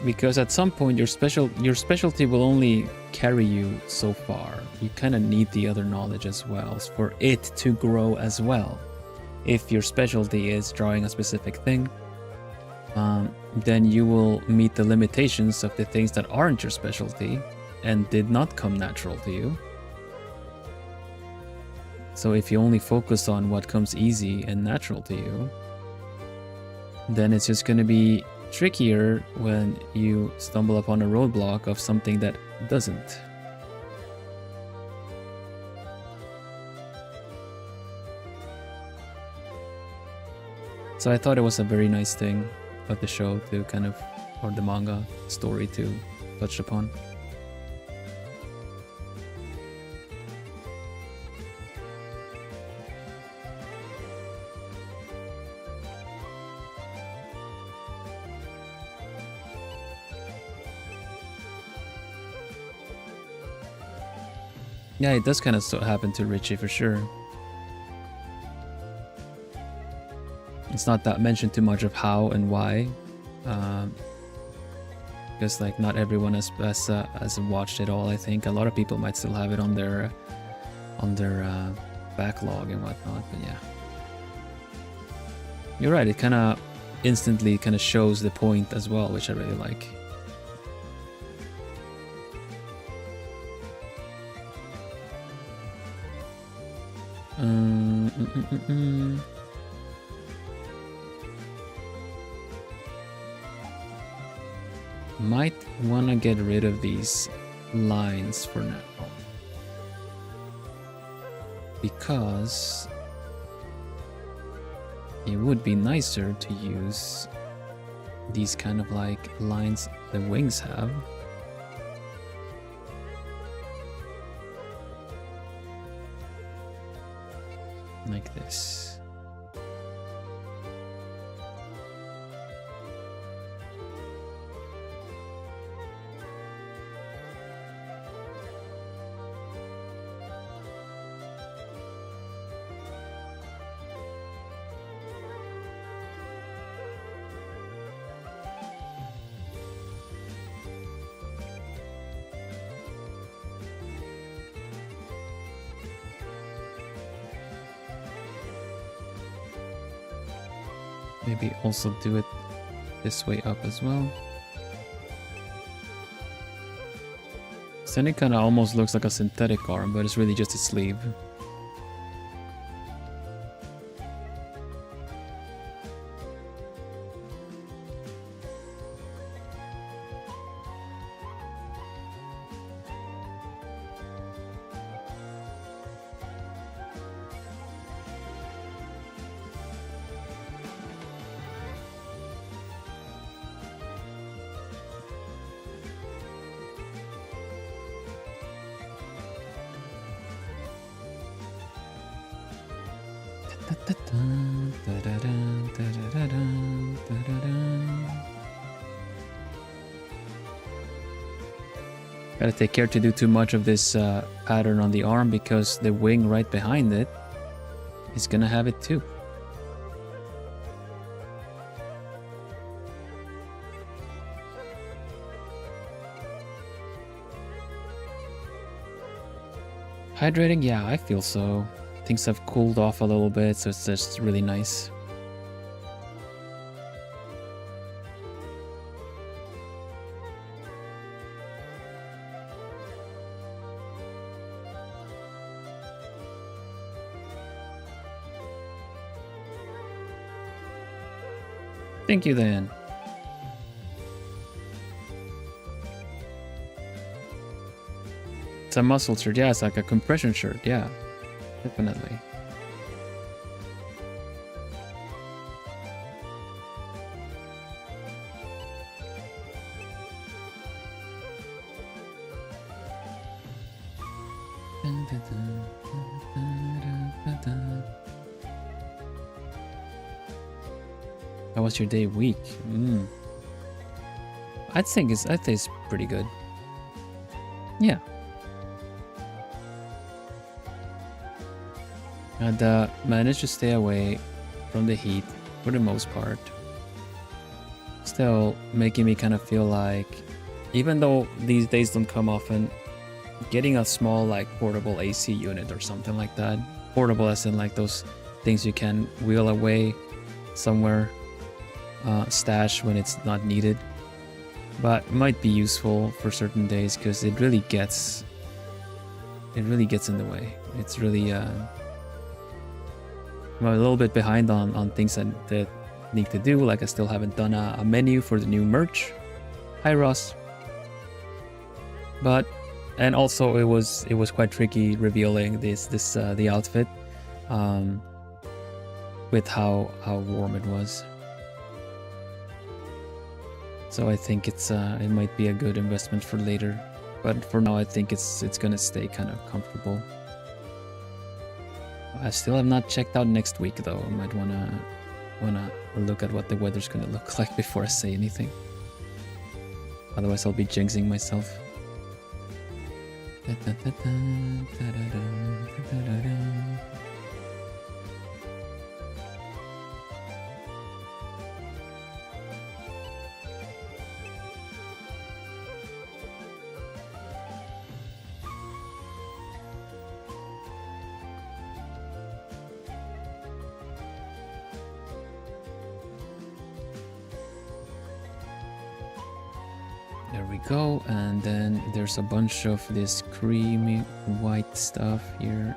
Because at some point your specialty will only carry you so far. You kind of need the other knowledge as well for it to grow as well. If your specialty is drawing a specific thing, then you will meet the limitations of the things that aren't your specialty and did not come natural to you. So if you only focus on what comes easy and natural to you, then it's just going to be trickier when you stumble upon a roadblock of something that doesn't. So I thought it was a very nice thing of the show to kind of, or the manga story to touch upon. Yeah, it does kind of happen to Richie for sure. It's not that mentioned too much of how and why, because like not everyone has watched it all. I think a lot of people might still have it on their backlog and whatnot. But yeah, you're right. It kind of instantly kind of shows the point as well, which I really like. Might want to get rid of these lines for now, because it would be nicer to use these kind of like lines the wings have. Like this. Maybe also do it this way up as well. So then it kind of almost looks like a synthetic arm, but it's really just a sleeve. Gotta take care to do too much of this pattern on the arm, because the wing right behind it is gonna have it too. Hydrating? Yeah, I feel so. Things have cooled off a little bit, so it's just really nice. Thank you, then. It's a muscle shirt. Yeah, it's like a compression shirt. Yeah, definitely. How was your day week? I think it's pretty good. Yeah. And managed to stay away from the heat for the most part. Still making me kind of feel like, even though these days don't come often, getting a small like portable AC unit or something like that. Portable as in like those things you can wheel away somewhere, stash when it's not needed. But it might be useful for certain days because it really gets in the way. It's really I'm a little bit behind on things that need to do. Like I still haven't done a menu for the new merch. Hi Ross. And also it was quite tricky revealing the outfit with how warm it was. So I think it might be a good investment for later, but for now I think it's gonna stay kind of comfortable. I still have not checked out next week though. I might wanna look at what the weather's gonna look like before I say anything. Otherwise I'll be jinxing myself. There we go, and then there's a bunch of this creamy white stuff here.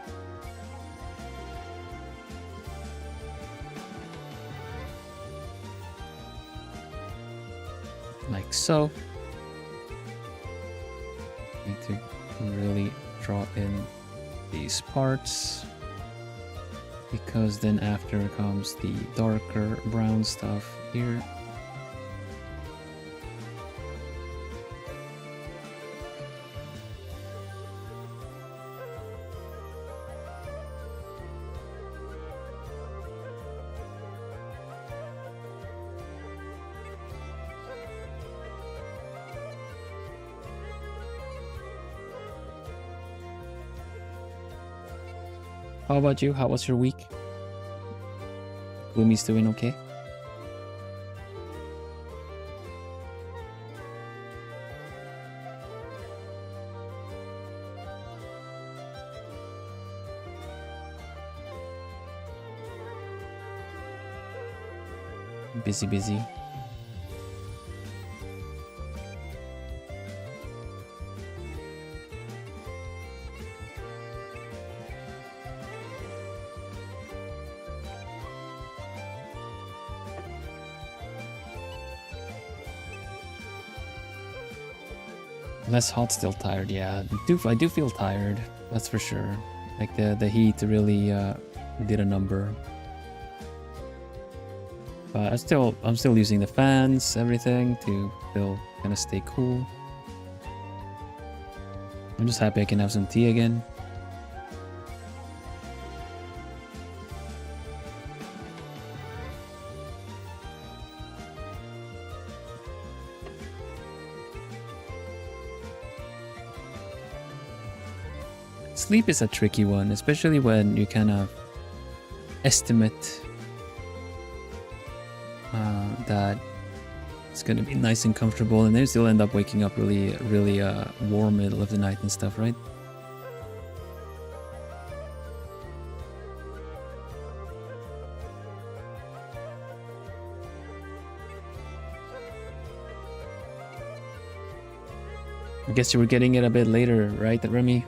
Like so. Need to really draw in these parts, because then after comes the darker brown stuff here. How about you? How was your week? Gloomy's doing okay? Busy. Less hot, still tired. Yeah, I do feel tired. That's for sure. Like the heat really did a number. But I'm still using the fans, everything to still kind of stay cool. I'm just happy I can have some tea again. Sleep is a tricky one, especially when you kind of estimate that it's gonna be nice and comfortable, and then you still end up waking up really warm middle of the night and stuff, right? I guess you were getting it a bit later, right, Remy?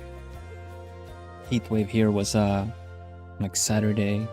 Heat wave here was like Saturday.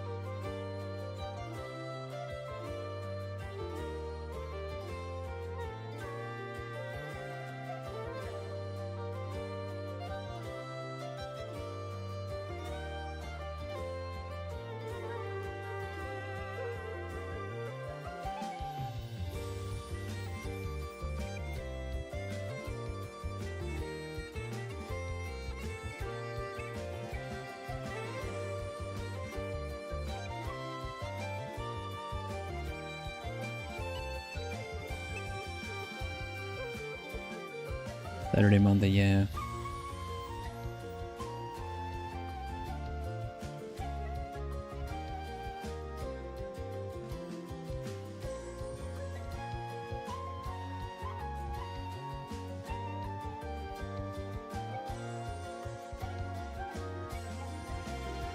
Saturday, Monday, yeah.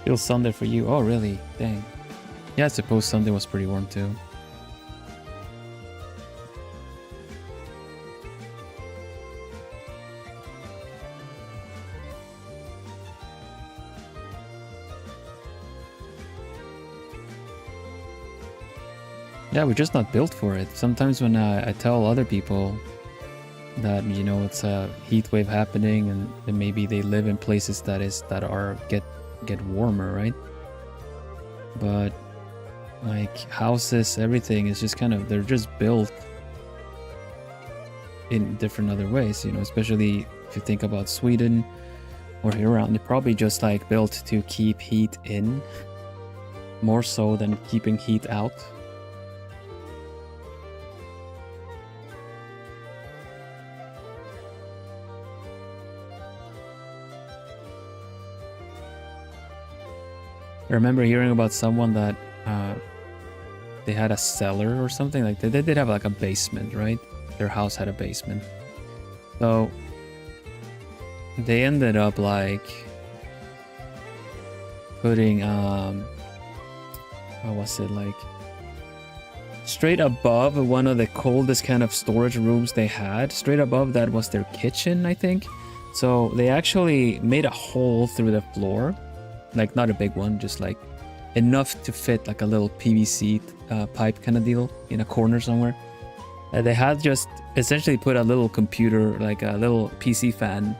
Feels Sunday for you. Oh, really? Dang. Yeah, I suppose Sunday was pretty warm too. Yeah, we're just not built for it. Sometimes when I tell other people that, you know, it's a heat wave happening and maybe they live in places that get warmer, right? But like houses, everything is just kind of, they're just built in different other ways, you know, especially if you think about Sweden or here around, they're probably just like built to keep heat in more so than keeping heat out. I remember hearing about someone that they had a cellar or something, like they did have like a basement, right? Their house had a basement. So they ended up like putting what was it, like straight above one of the coldest kind of storage rooms they had, straight above that was their kitchen, I think. So they actually made a hole through the floor. Like not a big one, just like enough to fit like a little PVC pipe kind of deal in a corner somewhere. They had just essentially put a little computer, like a little PC fan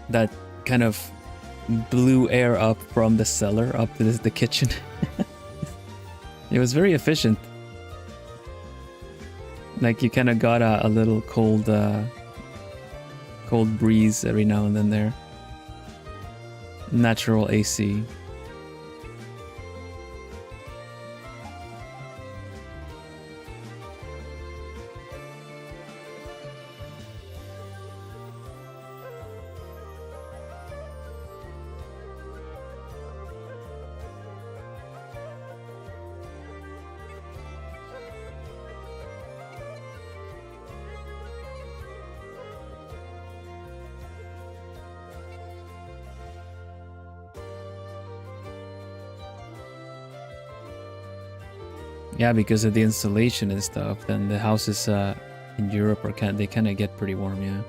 that kind of blew air up from the cellar up to the kitchen. It was very efficient. Like you kind of got a little cold breeze every now and then there. Natural AC. Yeah, because of the insulation and stuff, then the houses in Europe are they kind of get pretty warm, yeah.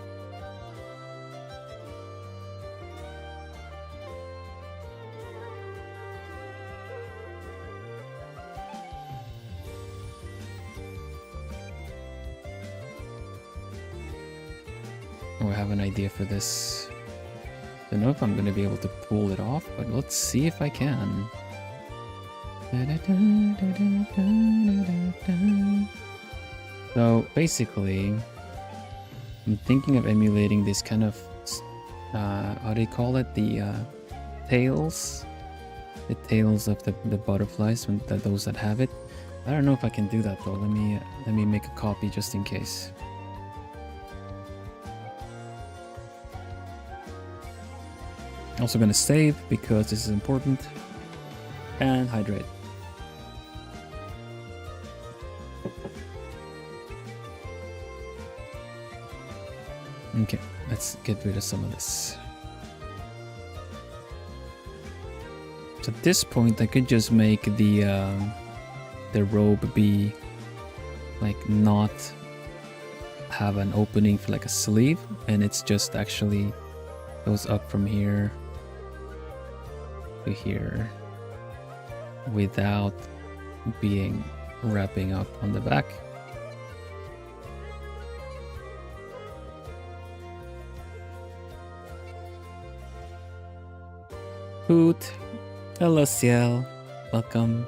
Oh, I have an idea for this. I don't know if I'm going to be able to pull it off, but let's see if I can. So basically, I'm thinking of emulating this kind of, how do you call it? The tails? The tails of the butterflies, those that have it. I don't know if I can do that though. Let me make a copy just in case. Also gonna save because this is important. And hydrate. Okay, let's get rid of some of this. So at this point, I could just make the robe be like not have an opening for like a sleeve, and it's just actually goes up from here to here without being wrapping up on the back. Hoot, hello Ciel, welcome.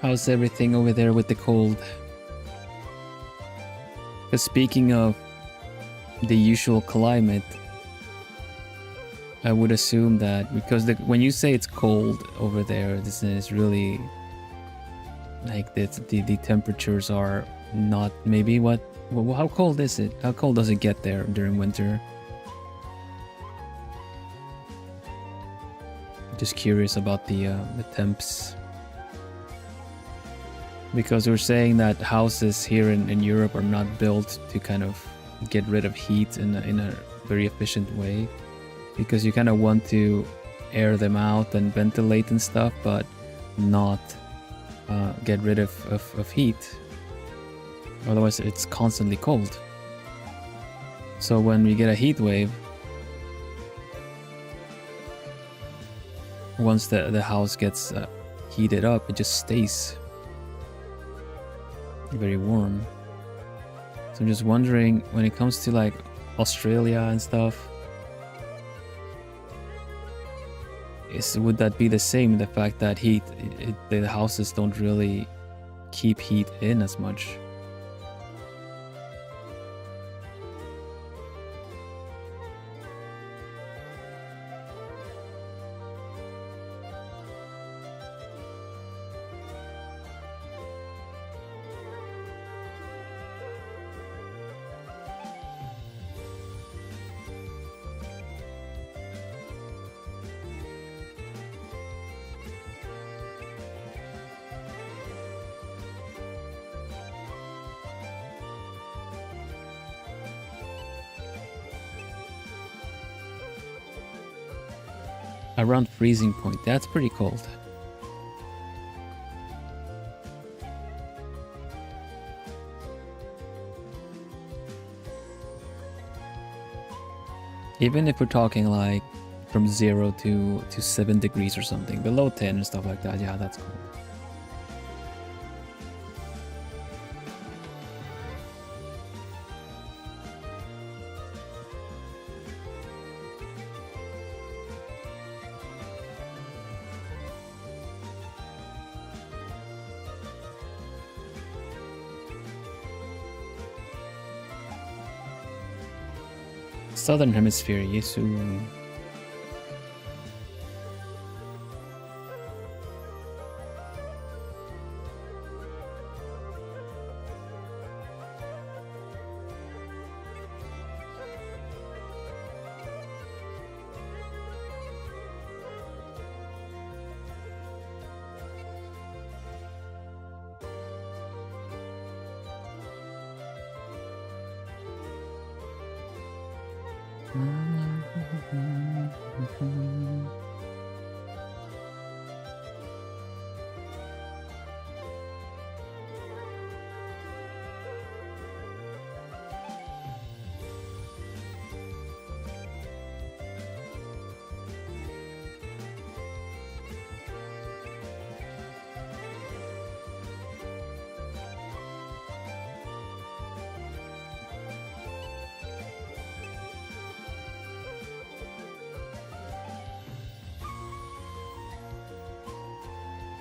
How's everything over there with the cold? Because speaking of the usual climate, I would assume that because when you say it's cold over there, this is really like the temperatures are not maybe how cold is it? How cold does it get there during winter? Just curious about the temps. Because we're saying that houses here in Europe are not built to kind of get rid of heat in a very efficient way. Because you kind of want to air them out and ventilate and stuff, but not get rid of heat. Otherwise it's constantly cold. So when we get a heat wave, once the house gets heated up, it just stays very warm. So I'm just wondering, when it comes to like Australia and stuff, would that be the same? The fact that the houses don't really keep heat in as much. Around freezing point, that's pretty cold. Even if we're talking like from 0 to 7 degrees or something, below 10 and stuff like that, yeah, that's cold. Southern Hemisphere, Yesu.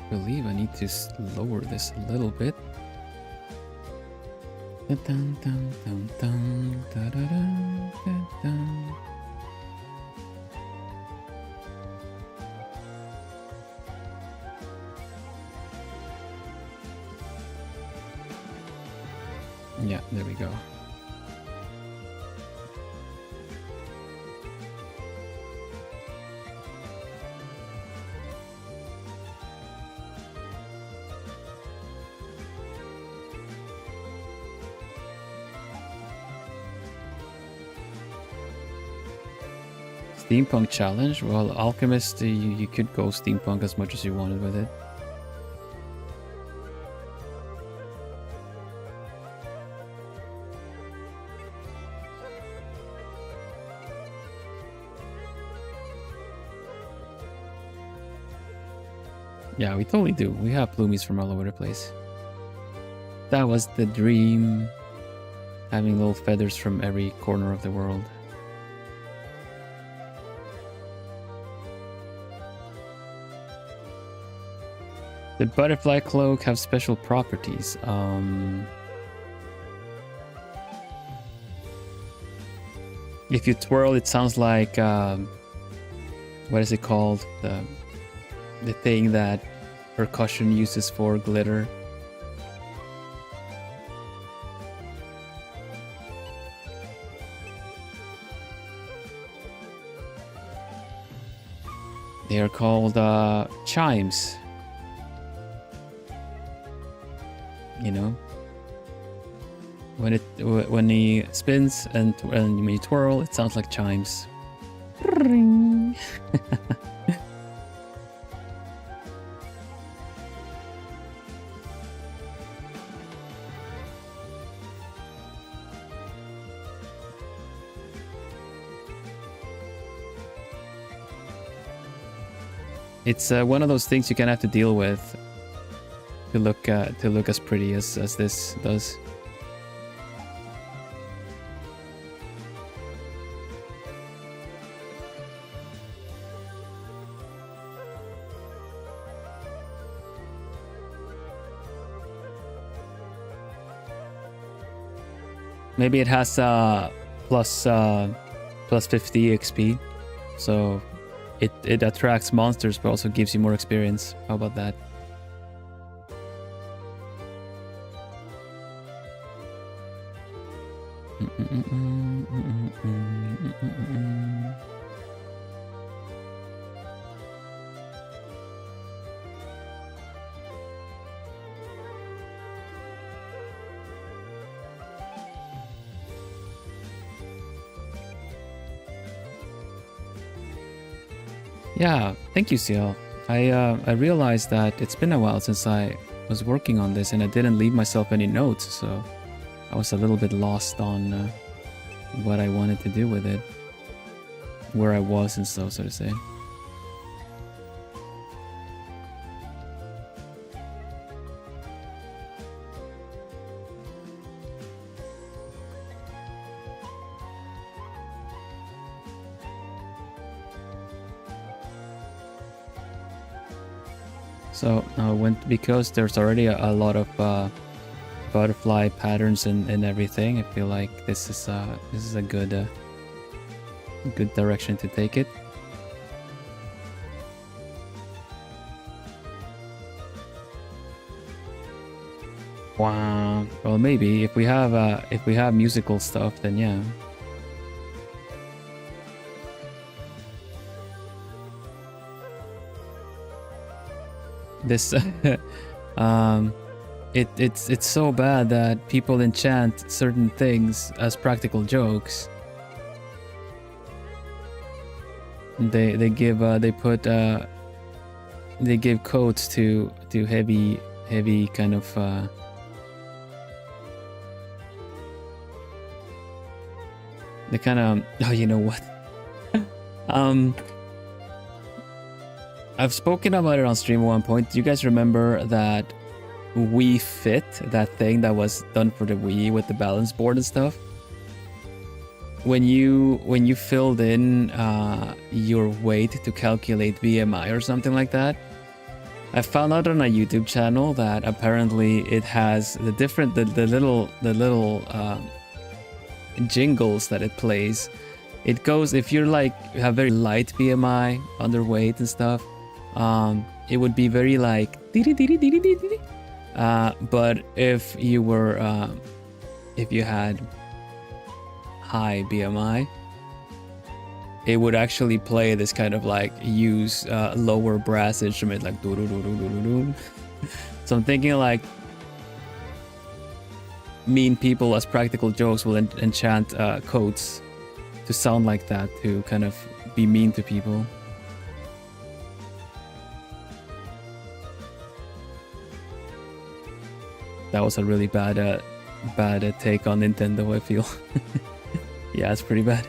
I believe I need to lower this a little bit. Dun, dun, dun, dun, da, da, dun, dun, dun. Yeah, there we go. Steampunk challenge? Well, Alchemist, you could go steampunk as much as you wanted with it. Yeah, we totally do. We have bloomies from all over the place. That was the dream. Having little feathers from every corner of the world. The butterfly cloak have special properties. If you twirl, it sounds like what is it called? The thing that percussion uses for glitter. They are called chimes. You know, when he spins and when you twirl, it sounds like chimes. It's one of those things you kind of have to deal with to look as pretty as this does. Maybe it has plus 50 XP, so it attracts monsters but also gives you more experience. How about that? Yeah, thank you, CL. I realized that it's been a while since I was working on this and I didn't leave myself any notes, so I was a little bit lost on what I wanted to do with it, where I was and stuff, so to say. So because there's already a lot of butterfly patterns and everything, I feel like this is a good direction to take it. Wow. Well, maybe if we have musical stuff, then yeah. This it's so bad that people enchant certain things as practical jokes. They give codes to heavy kind of they kind of, oh, you know what? I've spoken about it on stream at one point. Do you guys remember that Wii Fit, that thing that was done for the Wii with the balance board and stuff? When you filled in your weight to calculate BMI or something like that, I found out on a YouTube channel that apparently it has the little jingles that it plays. It goes, if you're like have very light BMI, underweight and stuff, it would be very like but if you were if you had high BMI, it would actually play this kind of like use lower brass instrument like do do do do do do. So I'm thinking like mean people as practical jokes will enchant codes to sound like that, to kind of be mean to people. That was a really bad take on Nintendo, I feel. Yeah, it's pretty bad.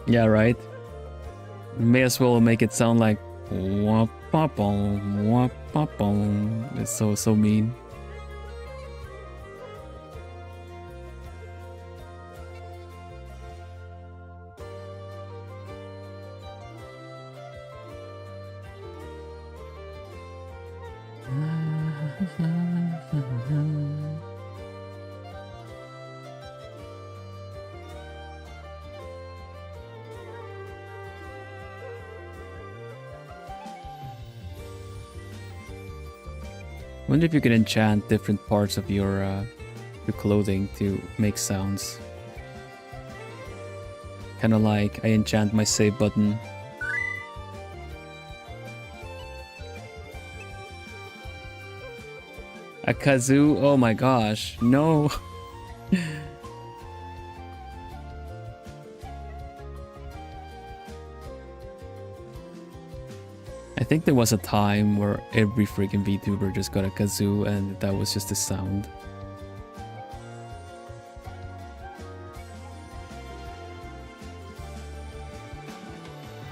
Yeah, right. May as well make it sound like wah-pa-pom, wah-pa-pom. It's so mean. Wonder if you can enchant different parts of your clothing to make sounds. Kind of like I enchant my save button. A kazoo? Oh my gosh, no. I think there was a time where every freaking VTuber just got a kazoo and that was just a sound.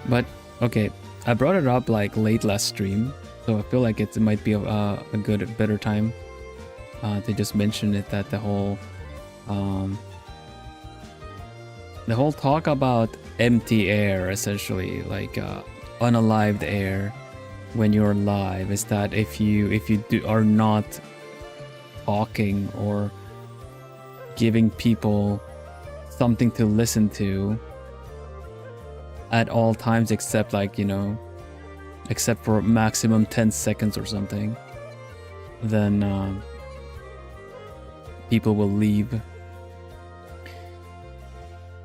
But, okay, I brought it up like late last stream, so I feel like it might be a better time to just mention it, that the whole talk about empty air, essentially, like unalived air when you're live, is that if you are not talking or giving people something to listen to at all times, except like, you know, except for maximum 10 seconds or something, then people will leave.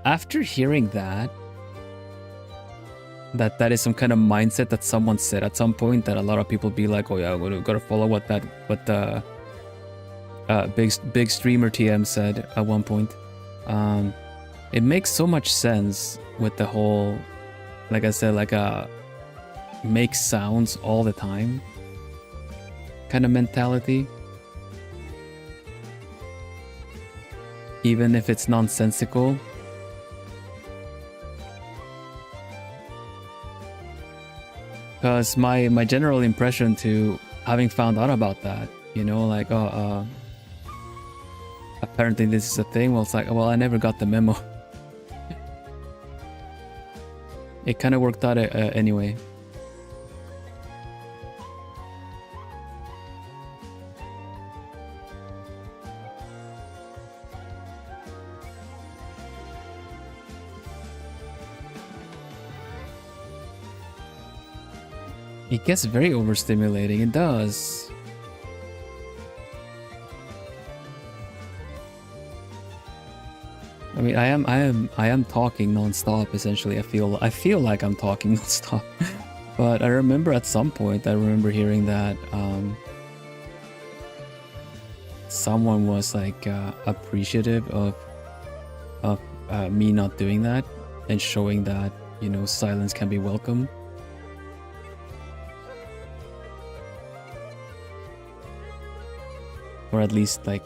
After hearing that is some kind of mindset that someone said at some point, that a lot of people be like, oh yeah, we gotta follow what the big streamer TM said at one point. It makes so much sense with the whole, like I said, like make sounds all the time kind of mentality, even if it's nonsensical. Because my general impression to having found out about that, you know, like, apparently this is a thing, well, it's like, well, I never got the memo. It kind of worked out anyway. It gets very overstimulating, it does. I mean, I am talking non-stop, essentially. I feel like I'm talking non-stop. But I remember at some point, I remember hearing that someone was like appreciative of me not doing that and showing that, you know, silence can be welcome. Or at least like,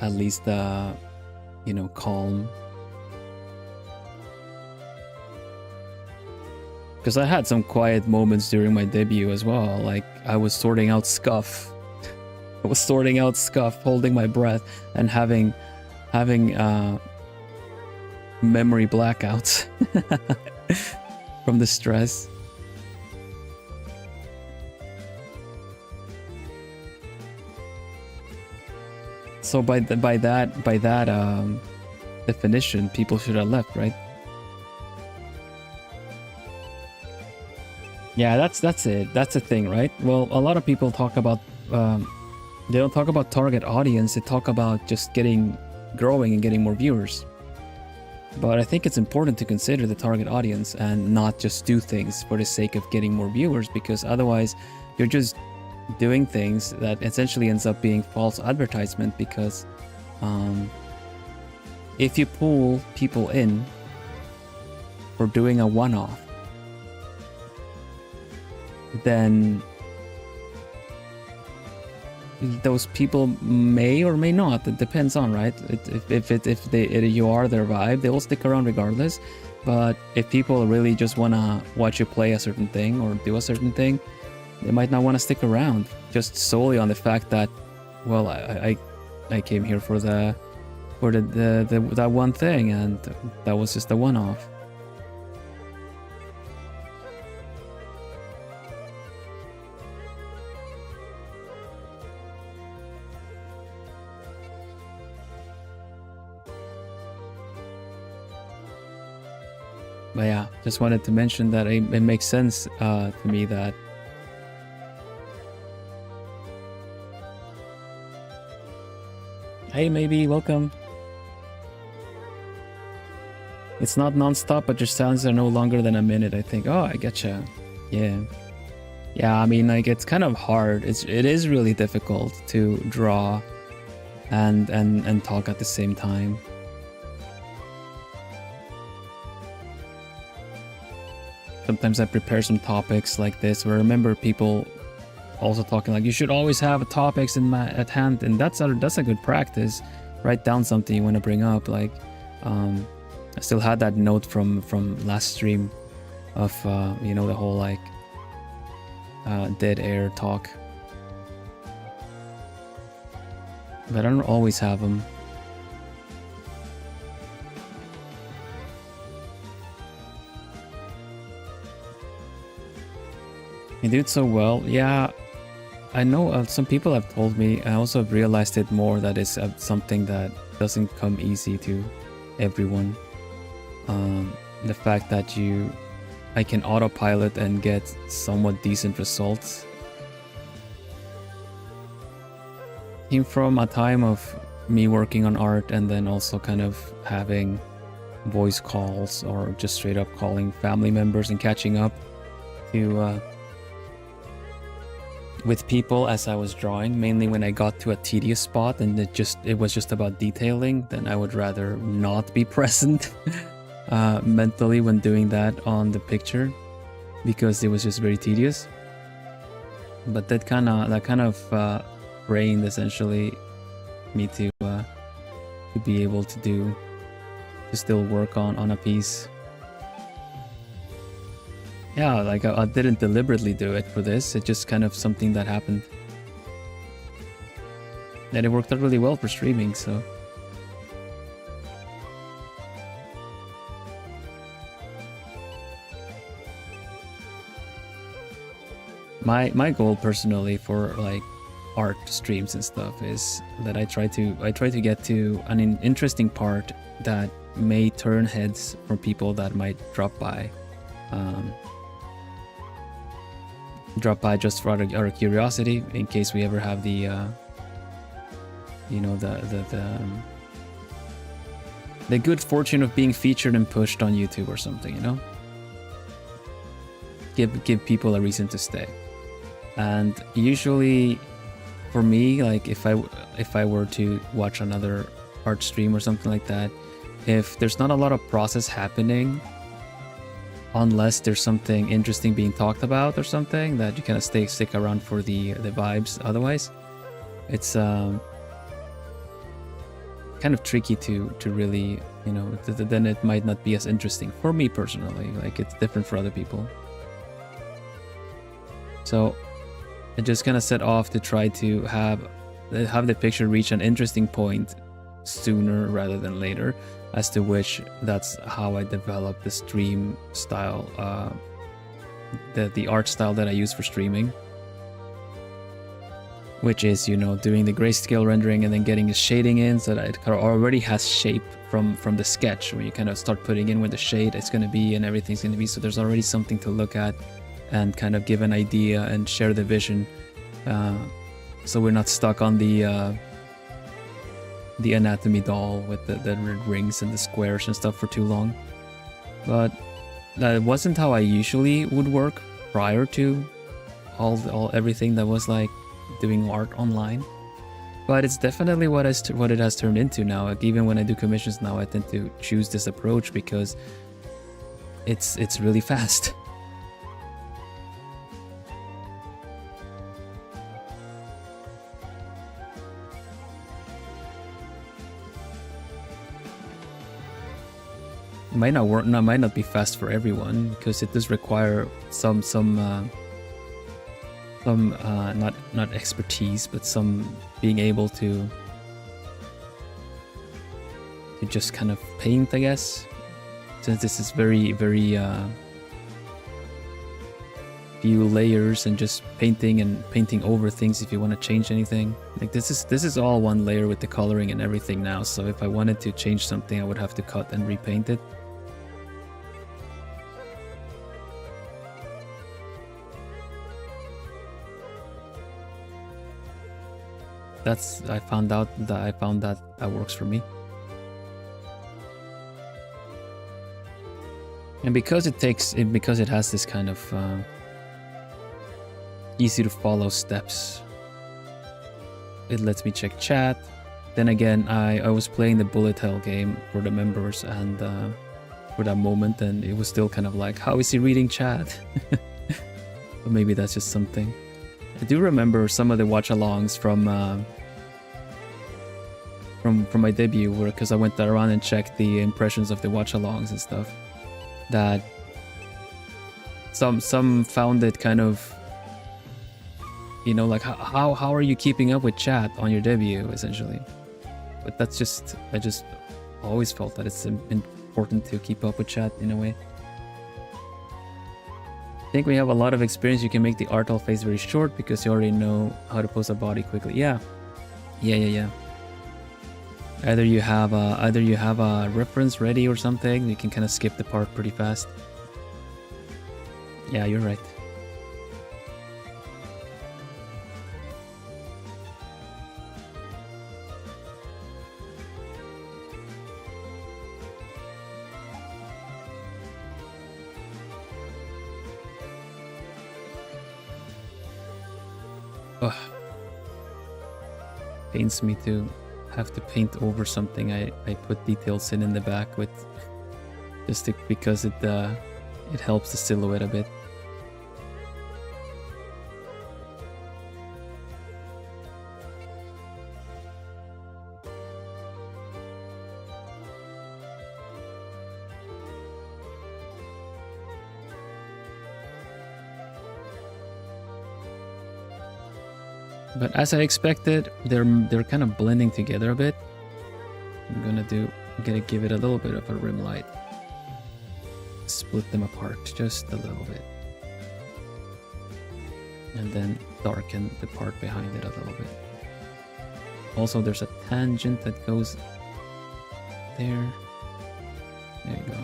you know, calm. Because I had some quiet moments during my debut as well. Like, I was sorting out scuff. I was sorting out scuff, holding my breath, and having memory blackouts from the stress. So by that definition, people should have left, right? Yeah, that's it. That's the thing, right? Well, a lot of people talk about they don't talk about target audience. They talk about just growing and getting more viewers. But I think it's important to consider the target audience and not just do things for the sake of getting more viewers, because otherwise you're just doing things that essentially ends up being false advertisement, because if you pull people in for doing a one-off, then those people may or may not. It depends on, right? If you are their vibe, they will stick around regardless. But if people really just wanna watch you play a certain thing or do a certain thing, they might not want to stick around just solely on the fact that, well, I came here for that one thing, and that was just a one-off. But yeah, just wanted to mention that it makes sense to me that hey, maybe, welcome. It's not non-stop, but your sounds are no longer than a minute, I think. Oh, I getcha. Yeah. Yeah, I mean, like, it's kind of hard. It is really difficult to draw and talk at the same time. Sometimes I prepare some topics like this, where I remember people also talking like, you should always have topics at hand, and that's a good practice. Write down something you want to bring up. Like, I still had that note from last stream of you know, the whole like dead air talk, but I don't always have them. You do it so well. Yeah, I know some people have told me. I also have realized it more, that it's something that doesn't come easy to everyone. The fact that I can autopilot and get somewhat decent results came from a time of me working on art, and then also kind of having voice calls or just straight up calling family members and catching up to with people as I was drawing. Mainly when I got to a tedious spot and it was just about detailing, then I would rather not be present mentally when doing that on the picture, because it was just very tedious. But that kind of trained essentially me to be able to still work on a piece. Yeah, like I didn't deliberately do it for this. It's just kind of something that happened. And it worked out really well for streaming, so. My goal personally for like art streams and stuff is that I try to get to an interesting part that may turn heads for people that might drop by just for our curiosity, in case we ever have the you know, the good fortune of being featured and pushed on YouTube or something, you know. Give people a reason to stay. And usually for me, like if I were to watch another art stream or something like that, if there's not a lot of process happening, unless there's something interesting being talked about or something, that you kind of stick around for the vibes. Otherwise, it's kind of tricky to really, you know, then it might not be as interesting for me personally. Like, it's different for other people. So I just kind of set off to try to have the picture reach an interesting point sooner rather than later, as to which that's how I developed the stream style, the art style that I use for streaming, which is, you know, doing the grayscale rendering and then getting the shading in so that it already has shape from the sketch, where you kind of start putting in where the shade is going to be and everything's going to be, so there's already something to look at and kind of give an idea and share the vision, so we're not stuck on the anatomy doll with the rings and the squares and stuff for too long. But that wasn't how I usually would work prior to everything that was like doing art online. But it's definitely what it has turned into now. Like even when I do commissions now, I tend to choose this approach because it's really fast. It might not work. No, might not be fast for everyone because it does require some not expertise, but some being able to just kind of paint, I guess. Since this is very few layers and just painting over things if you want to change anything. Like this is all one layer with the coloring and everything now. So if I wanted to change something, I would have to cut and repaint it. I found that works for me. And because it has this kind of easy to follow steps, it lets me check chat. Then again, I was playing the bullet hell game for the members and for that moment, and it was still kind of like, how is he reading chat? But maybe that's just something. I do remember some of the watch-alongs from my debut, where because I went around and checked the impressions of the watch-alongs and stuff, that some found it kind of, you know, like how are you keeping up with chat on your debut, essentially. But that's just, I just always felt that it's important to keep up with chat in a way. I think we have a lot of experience. You can make the art phase very short because you already know how to pose a body quickly. Yeah. Either you have a reference ready or something, you can kind of skip the part pretty fast. Yeah, you're right. Ugh. Pains me to have to paint over something I put details in the back with, just because it helps the silhouette a bit. But as I expected, they're kind of blending together a bit. I'm gonna give it a little bit of a rim light. Split them apart just a little bit. And then darken the part behind it a little bit. Also, there's a tangent that goes there. There you go.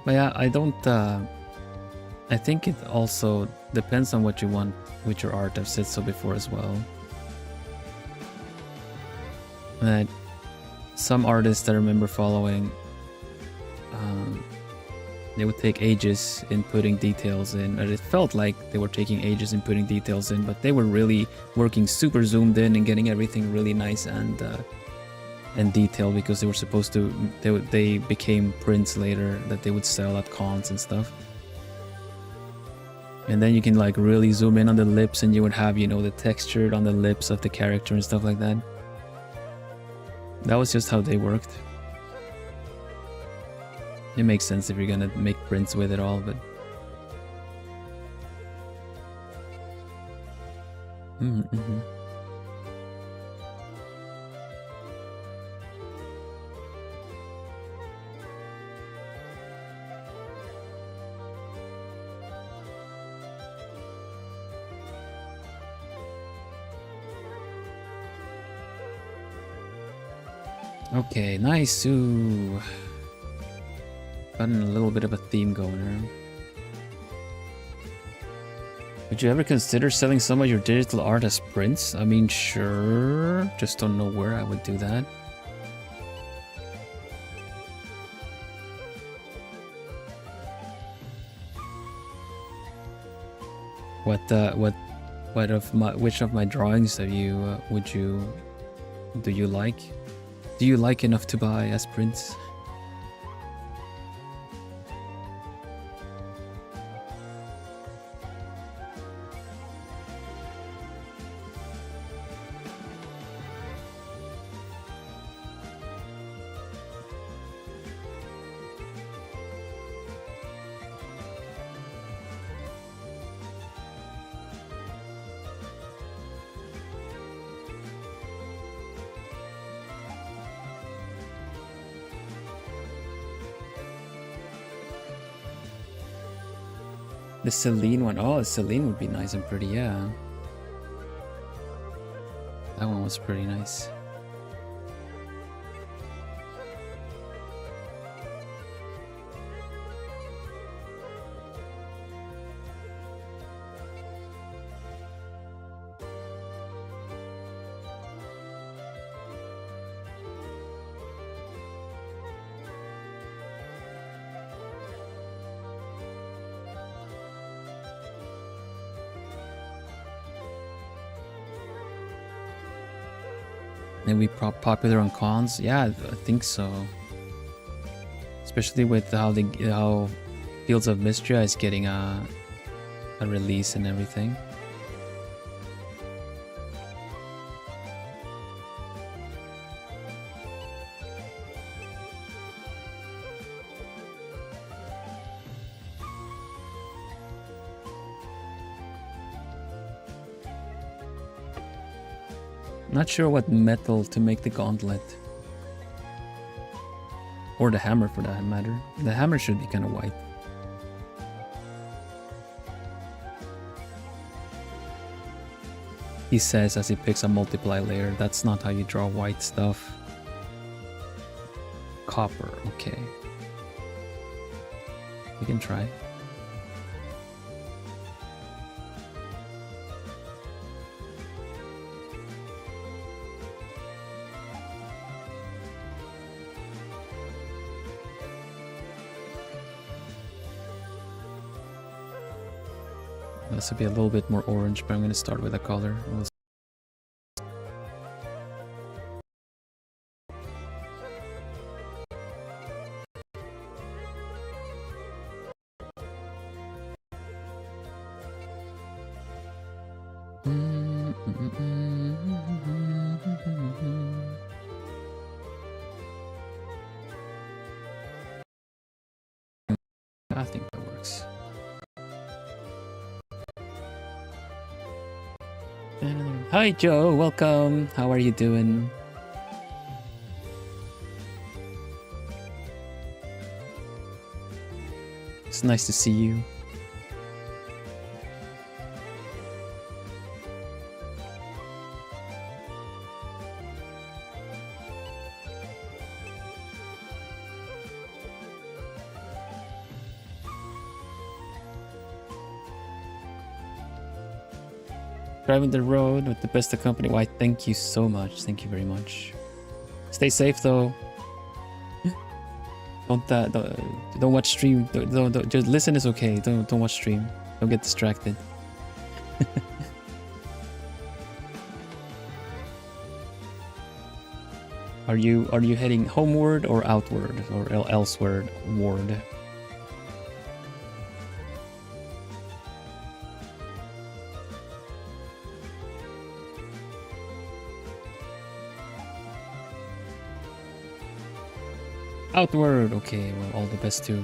But yeah, I think it also depends on what you want with your art. I've said so before as well. That some artists that I remember following, they would take ages in putting details in, and it felt like they were taking ages in putting details in, but they were really working super zoomed in and getting everything really nice and detailed, because they were supposed to, they became prints later that they would sell at cons and stuff. And then you can like really zoom in on the lips, and you would have, you know, the texture on the lips of the character and stuff like that. That was just how they worked. It makes sense if you're gonna make prints with it all, but okay, nice. Ooh. Gotten a little bit of a theme going here. Would you ever consider selling some of your digital art as prints? I mean, sure. Just don't know where I would do that. Which of my drawings have you, do you like? Do you like enough to buy as prints? The Celine one. Oh, the Celine would be nice and pretty, yeah. That one was pretty nice. Maybe popular on cons? Yeah, I think so. Especially with how Fields of Mystria is getting a release and everything. Not sure what metal to make the gauntlet. Or the hammer for that matter. The hammer should be kind of white. He says as he picks a multiply layer. That's not how you draw white stuff. Copper, okay. We can try. This will be a little bit more orange, but I'm going to start with a color. I think that works. Hi Joe, welcome. How are you doing? It's nice to see you. Driving the road with the best of company. Why, thank you so much. Thank you very much. Stay safe though. Don't watch stream. Don't just listen is okay. Don't watch stream. Don't get distracted. Are you heading homeward or outward or elsewhere ward? Outward, okay, well, all the best to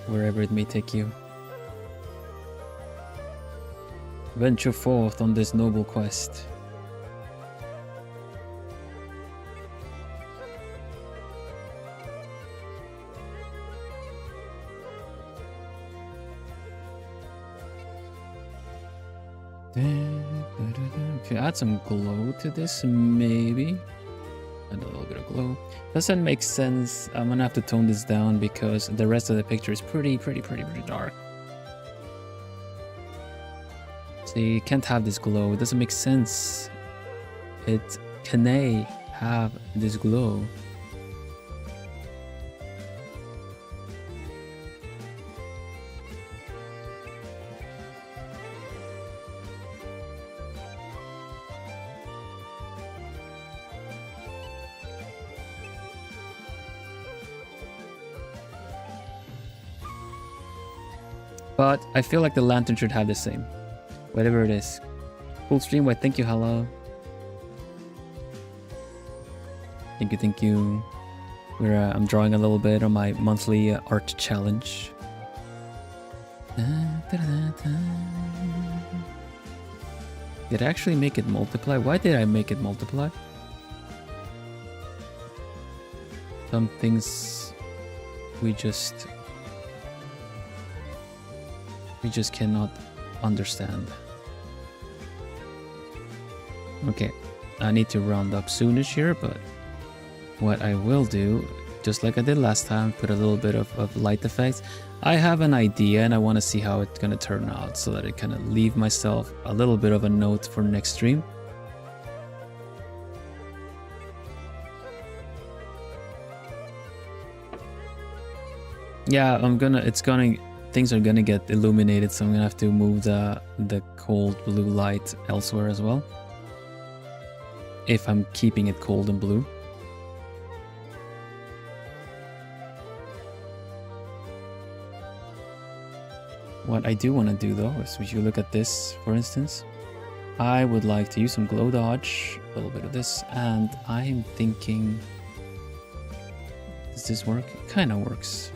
wherever it may take you. Venture forth on this noble quest. Okay, add some glow to this, maybe. And a little bit of glow. Doesn't make sense. I'm gonna have to tone this down because the rest of the picture is pretty dark. So you can't have this glow. It doesn't make sense. It can have this glow. But I feel like the lantern should have the same. Whatever it is. Full stream, why thank you, hello. Thank you. I'm drawing a little bit on my monthly art challenge. Did I actually make it multiply? Why did I make it multiply? Some things we just cannot understand. Okay, I need to round up soonish here, but what I will do, just like I did last time, put a little bit of light effects. I have an idea and I want to see how it's going to turn out so that I kind of leave myself a little bit of a note for next stream. Yeah, things are gonna get illuminated, so I'm gonna have to move the cold blue light elsewhere as well. If I'm keeping it cold and blue. What I do want to do though is, if you look at this, for instance, I would like to use some glow dodge, a little bit of this, and I'm thinking, does this work? It kind of works.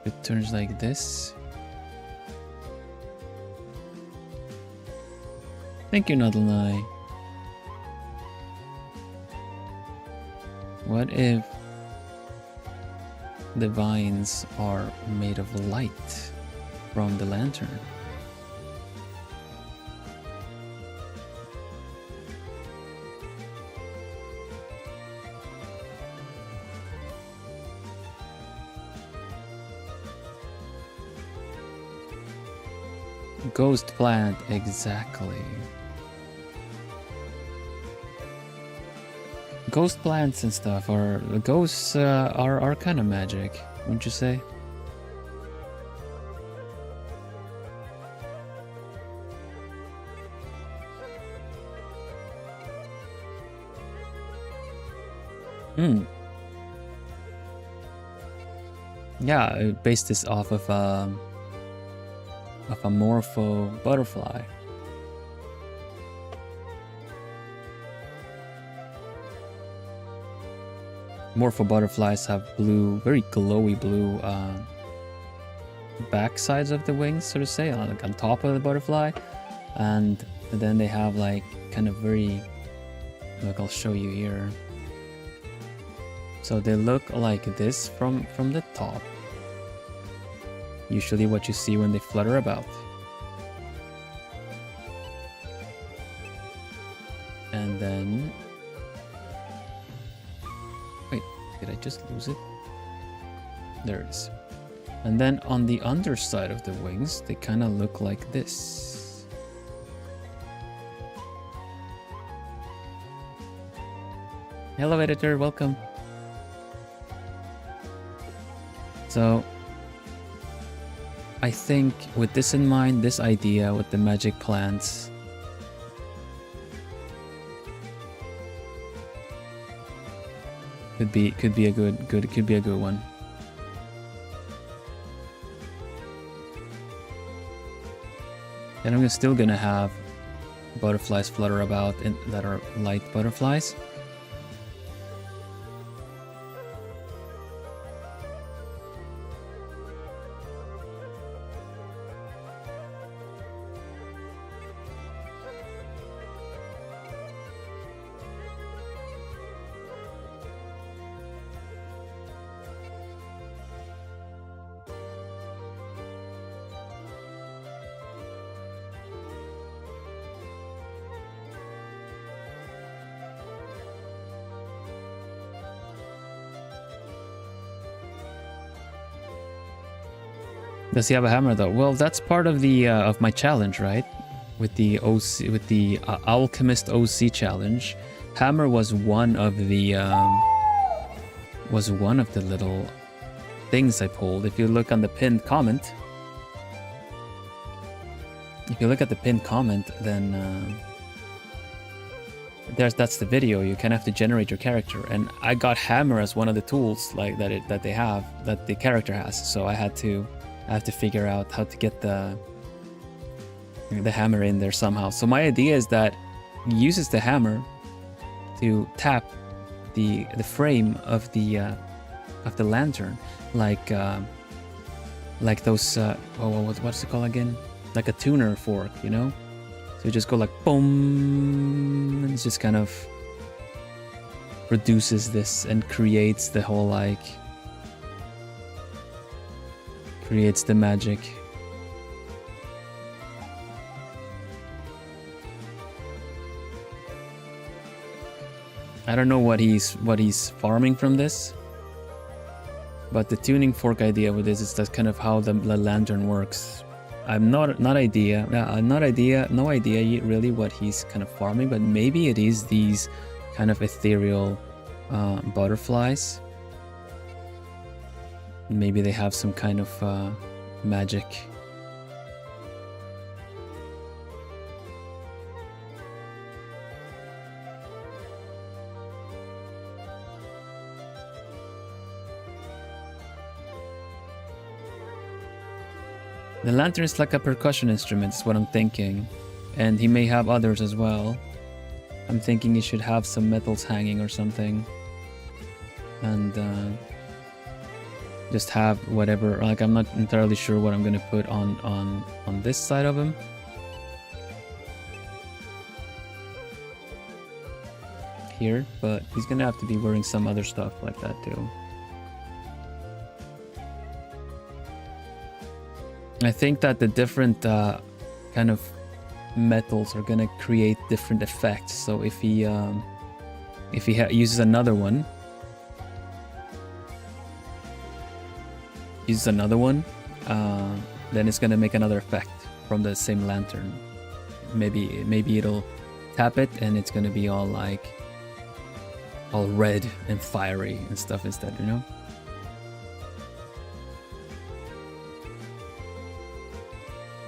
It turns like this. Thank you, Nodelnai. What if the vines are made of light from the lantern? Ghost plant, exactly. Ghost plants and stuff ghosts are kind of magic, wouldn't you say? Yeah, I based this off of a morpho butterfly. Morpho butterflies have blue, very glowy blue back sides of the wings, so to say, like on top of the butterfly, and then they have like kind of very, look, I'll show you here. So they look like this from the top. Usually what you see when they flutter about. And then... Wait, did I just lose it? There it is. And then on the underside of the wings, they kind of look like this. Hello, editor, welcome. So... I think with this in mind, this idea with the magic plants could be a good one. And I'm still gonna have butterflies flutter about that are light butterflies. Does he have a hammer though? Well, that's part of the of my challenge, right? With the OC, with the Owlchemist OC challenge, hammer was one of the little things I pulled. If you look on the pinned comment, then that's the video. You kind of have to generate your character, and I got hammer as one of the tools like that the character has. So I have to figure out how to get the hammer in there somehow. So my idea is that he uses the hammer to tap the frame of the lantern, like those what's it called again? Like a tuner fork, you know? So you just go like boom, and it just kind of produces this and creates the whole creates the magic. I don't know what he's farming from this, but the tuning fork idea with this is that's kind of how the lantern works. I'm no idea really what he's kind of farming, but maybe it is these kind of ethereal butterflies. Maybe they have some kind of magic. The lantern is like a percussion instrument, is what I'm thinking. And he may have others as well. I'm thinking he should have some metals hanging or something. And just have whatever, like I'm not entirely sure what I'm gonna put on this side of him. Here, but he's gonna have to be wearing some other stuff like that too. I think that the different kind of metals are gonna create different effects. So if he uses another one, then it's gonna make another effect from the same lantern. Maybe it'll tap it and it's gonna be all red and fiery and stuff instead, you know?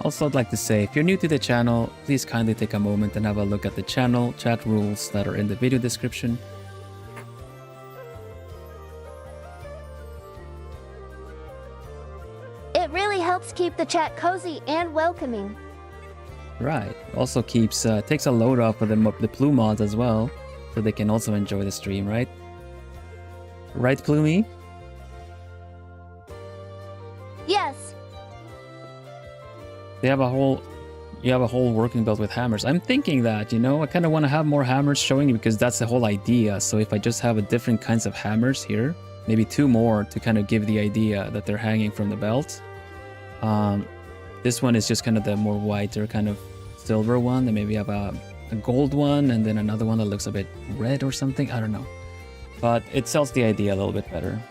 Also, I'd like to say, if you're new to the channel, please kindly take a moment and have a look at the channel chat rules that are in the video description. It really helps keep the chat cozy and welcoming. Right. Also keeps takes a load off of the Plume mods as well, so they can also enjoy the stream, right? Right, Plumey? Yes. You have a whole working belt with hammers. I'm thinking that, you know, I kind of want to have more hammers showing you because that's the whole idea. So if I just have a different kinds of hammers here, maybe 2 more to kind of give the idea that they're hanging from the belt. This one is just kind of the more whiter kind of silver one. Then maybe have a gold one and then another one that looks a bit red or something. I don't know. But it sells the idea a little bit better.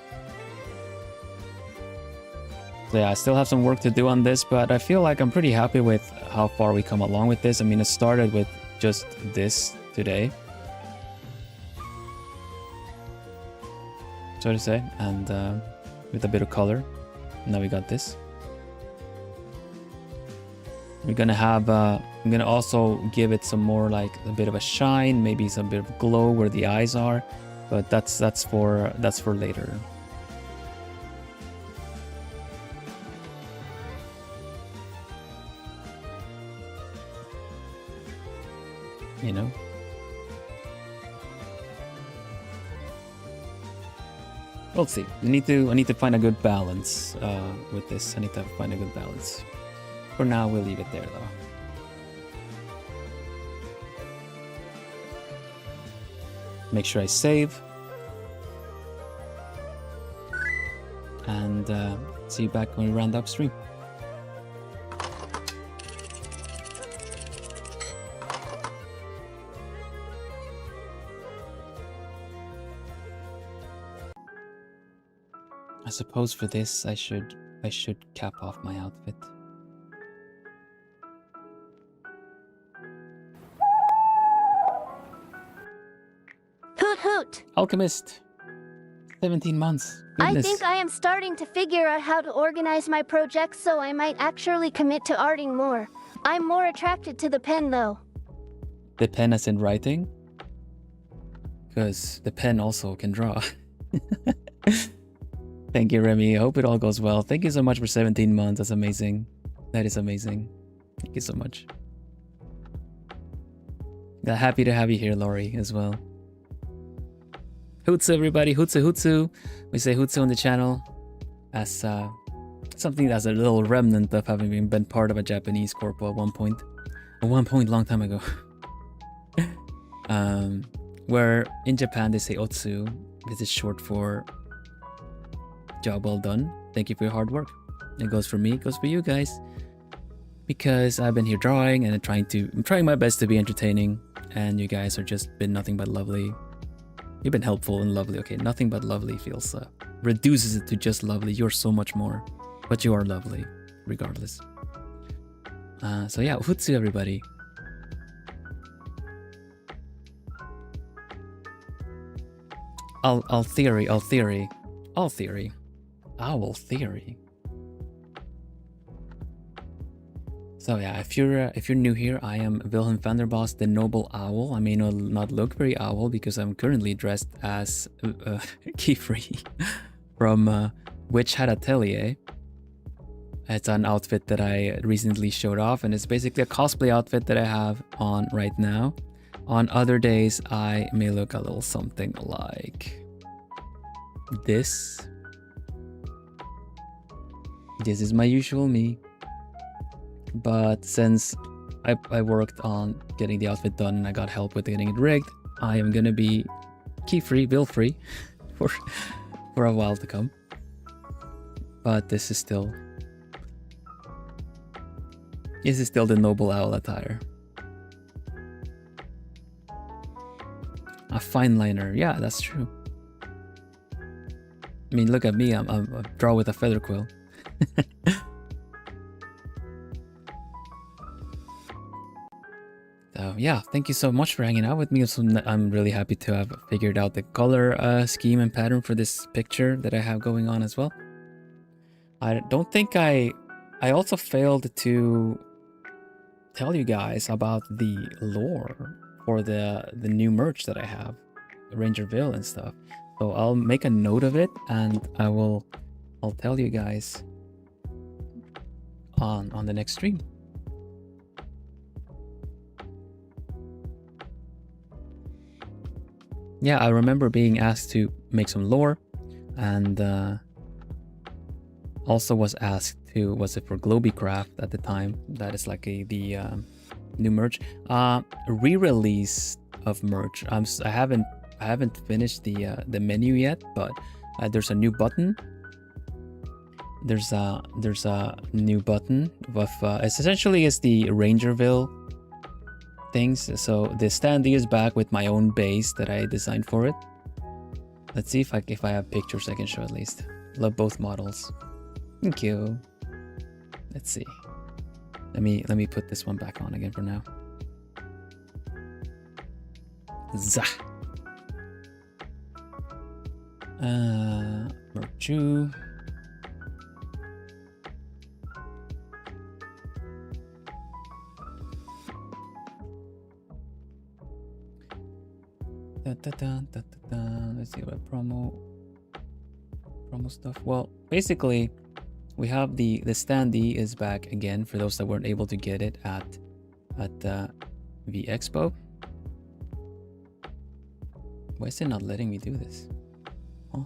So yeah, I still have some work to do on this, but I feel like I'm pretty happy with how far we come along with this. I mean, it started with just this today, so to say, and with a bit of color. Now we got this. We're gonna have, I'm gonna also give it some more like a bit of a shine, maybe some bit of glow where the eyes are, but that's for later. You know? We'll see. I need to find a good balance with this. I need to find a good balance. For now, we'll leave it there though. Make sure I save. And see you back when we round up stream. I suppose for this I should I should cap off my outfit. Hoot hoot! Alchemist! 17 months. I Goodness. think I am starting to figure out how to organize my projects, so I might actually commit to arting more. I'm more attracted to the pen though. The pen as in writing? Because the pen also can draw. Thank you, Remy. I hope it all goes well. Thank you so much for 17 months. That's amazing. That is amazing. Thank you so much. Yeah, happy to have you here, Lori, as well. Hootsu, everybody. Hootsu, hootsu. We say hootsu on the channel as something that's a little remnant of having been part of a Japanese corpo at one point. At one point, long time ago. Where in Japan they say otsu. This is short for job well done. Thank you for your hard work. It goes for me, it goes for you guys. Because I've been here drawing and I'm trying my best to be entertaining, and you guys are just been nothing but lovely. You've been helpful and lovely. Okay, nothing but lovely feels reduces it to just lovely. You're so much more, but you are lovely regardless. So yeah, futsu everybody. Owl theory. So yeah, if you're new here, I am Vilhelm Vanderbos, the noble owl. I may not look very owl because I'm currently dressed as Keyfree from Witch Hat Atelier. It's an outfit that I recently showed off, and it's basically a cosplay outfit that I have on right now. On other days, I may look a little something like this. This is my usual me. But since I worked on getting the outfit done and I got help with getting it rigged, I am gonna be key-free, bill-free for a while to come. But this is still the noble owl attire. A fine liner, yeah, that's true. I mean, look at me, I'm a draw with a feather quill. So yeah, thank you so much for hanging out with me. I'm really happy to have figured out the color scheme and pattern for this picture that I have going on as well. I don't think I also failed to tell you guys about the lore for the new merch that I have, Rangerville and stuff. So I'll make a note of it and I'll tell you guys on the next stream. Yeah, I remember being asked to make some lore, and also was asked to, was it for Globicraft at the time? That is like the new merch, re-release of merch. I haven't finished the menu yet, but there's a new button. There's a new button of it essentially is the Rangerville things. So the standee is back with my own base that I designed for it. Let's see if I have pictures I can show at least. Love both models. Thank you. Let's see. Let me put this one back on again for now. Zah. Merchu. Let's see what promo stuff. Well, basically, we have the standee is back again for those that weren't able to get it at the Expo. Why is it not letting me do this? Huh?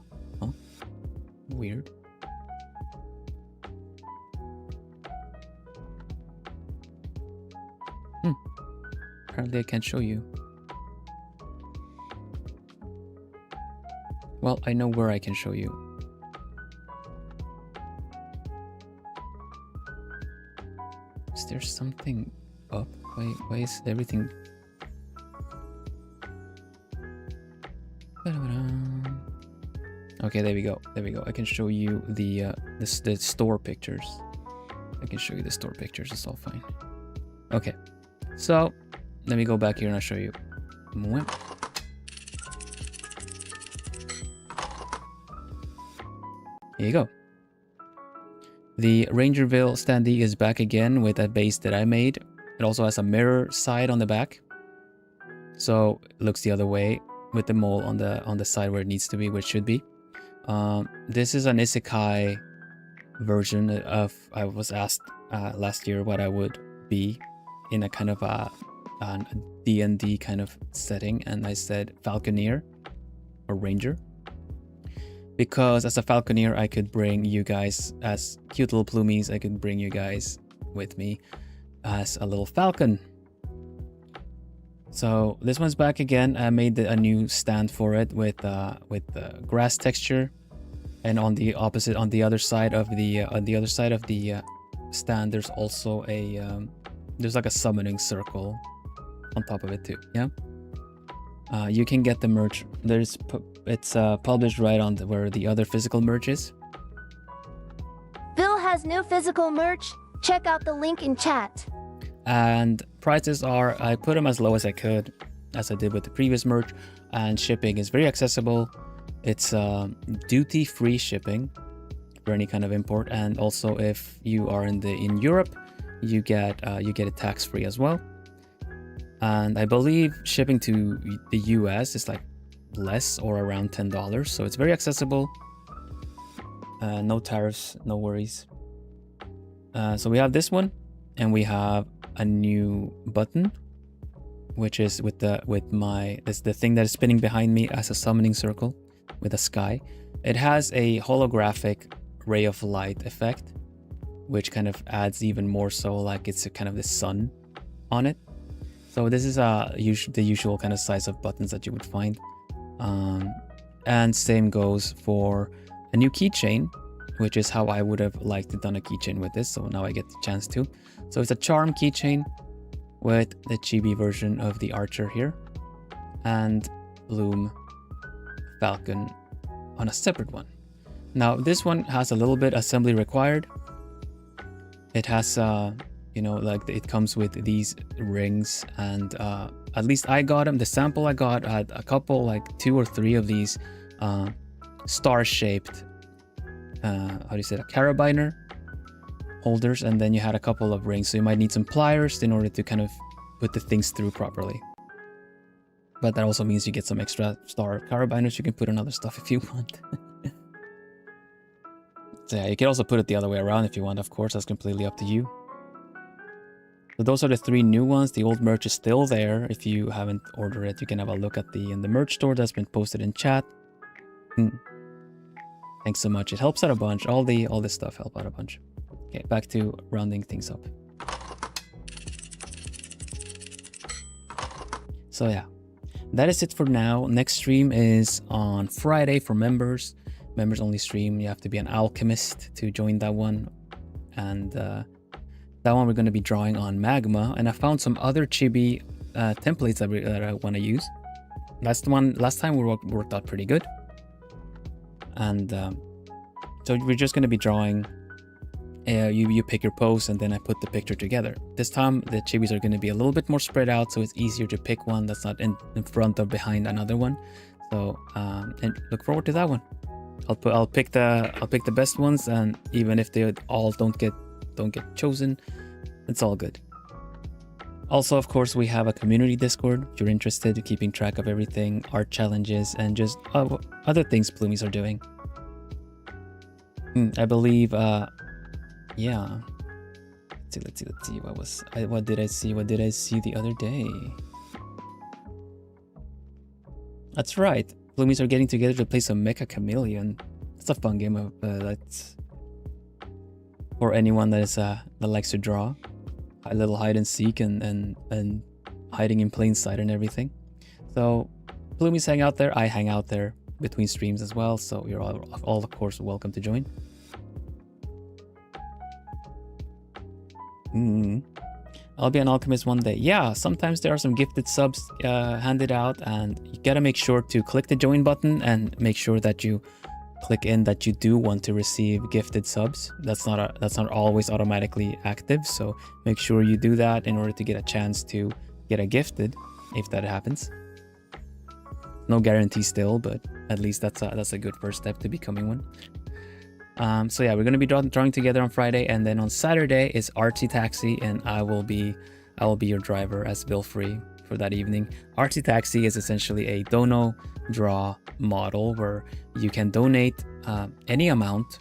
Weird. Apparently I can't show you. Well, I know where I can show you. Is there something up? Why is everything... Okay, there we go. There we go. I can show you the store pictures. I can show you the store pictures. It's all fine. Okay, so let me go back here and I'll show you. Here you go. The Rangerville standee is back again with a base that I made. It also has a mirror side on the back, so it looks the other way with the mole on the side where it needs to be, where it should be. This is an isekai version of. I was asked last year what I would be in a kind of a D&D kind of setting, and I said Falconeer or Ranger, because as a Falconeer I could bring you guys as cute little plumies. I could bring you guys with me as a little falcon. So this one's back again. I made a new stand for it with grass texture, and on the opposite, on the other side of the stand, there's also a there's like a summoning circle on top of it too. Yeah. You can get the merch. It's published right on where the other physical merch is. Bill has new physical merch. Check out the link in chat. And prices are, I put them as low as I could, as I did with the previous merch, and shipping is very accessible. It's duty-free shipping for any kind of import, and also if you are in Europe, you get it tax-free as well. And I believe shipping to the US is like less or around $10, so it's very accessible. No tariffs, no worries. So we have this one, and we have a new button, which is with the thing that is spinning behind me as a summoning circle with a sky. It has a holographic ray of light effect, which kind of adds even more so like it's a kind of the sun on it. So this is the usual kind of size of buttons that you would find. And same goes for a new keychain, which is how I would have liked to done a keychain with this. So now I get the chance to. So it's a charm keychain with the chibi version of the archer here, and Bloom Falcon on a separate one. Now this one has a little bit assembly required. It has you know, like it comes with these rings, and at least I got them. The sample I got had a couple, like 2 or 3 of these star-shaped how do you say that, carabiner holders, and then you had a couple of rings, so you might need some pliers in order to kind of put the things through properly. But that also means you get some extra star carabiners you can put on other stuff if you want. So yeah, you can also put it the other way around if you want, of course. That's completely up to you. So those are the 3 new ones. The old merch is still there. If you haven't ordered it, you can have a look at in the merch store that's been posted in chat. Thanks so much. It helps out a bunch. All this stuff help out a bunch. Okay, back to rounding things up. So yeah, that is it for now. Next stream is on Friday for members. Members only stream. You have to be an Owlchemist to join that one. And that one we're going to be drawing on magma. And I found some other chibi templates that I want to use. Last time we worked out pretty good. And so we're just going to be drawing. You pick your pose, and then I put the picture together. This time the chibis are going to be a little bit more spread out, so it's easier to pick one that's not in front or behind another one. So and look forward to that one. I'll pick the best ones, and even if they all don't get chosen, it's all good. Also, of course, we have a community Discord if you're interested in keeping track of everything, art challenges, and just other things Plumies are doing. I believe, yeah. Let's see. What did I see the other day? That's right. Plumies are getting together to play some Mecha Chameleon. It's a fun game of that's for anyone that likes to draw. A little hide and seek and hiding in plain sight and everything. So Plumies hang out there. I hang out there between streams as well. So you're all of course welcome to join. I'll be an alchemist one day. Yeah, sometimes there are some gifted subs handed out, and you gotta make sure to click the join button and make sure that you click in that you do want to receive gifted subs. That's not always automatically active, so make sure you do that in order to get a chance to get a gifted if that happens. No guarantee still, but at least that's a good first step to becoming one. So yeah, we're gonna be drawing together on Friday, and then on Saturday is Artsy Taxi, and I will be your driver as Vilfrey for that evening. Artsy Taxi is essentially a dono draw model where you can donate any amount,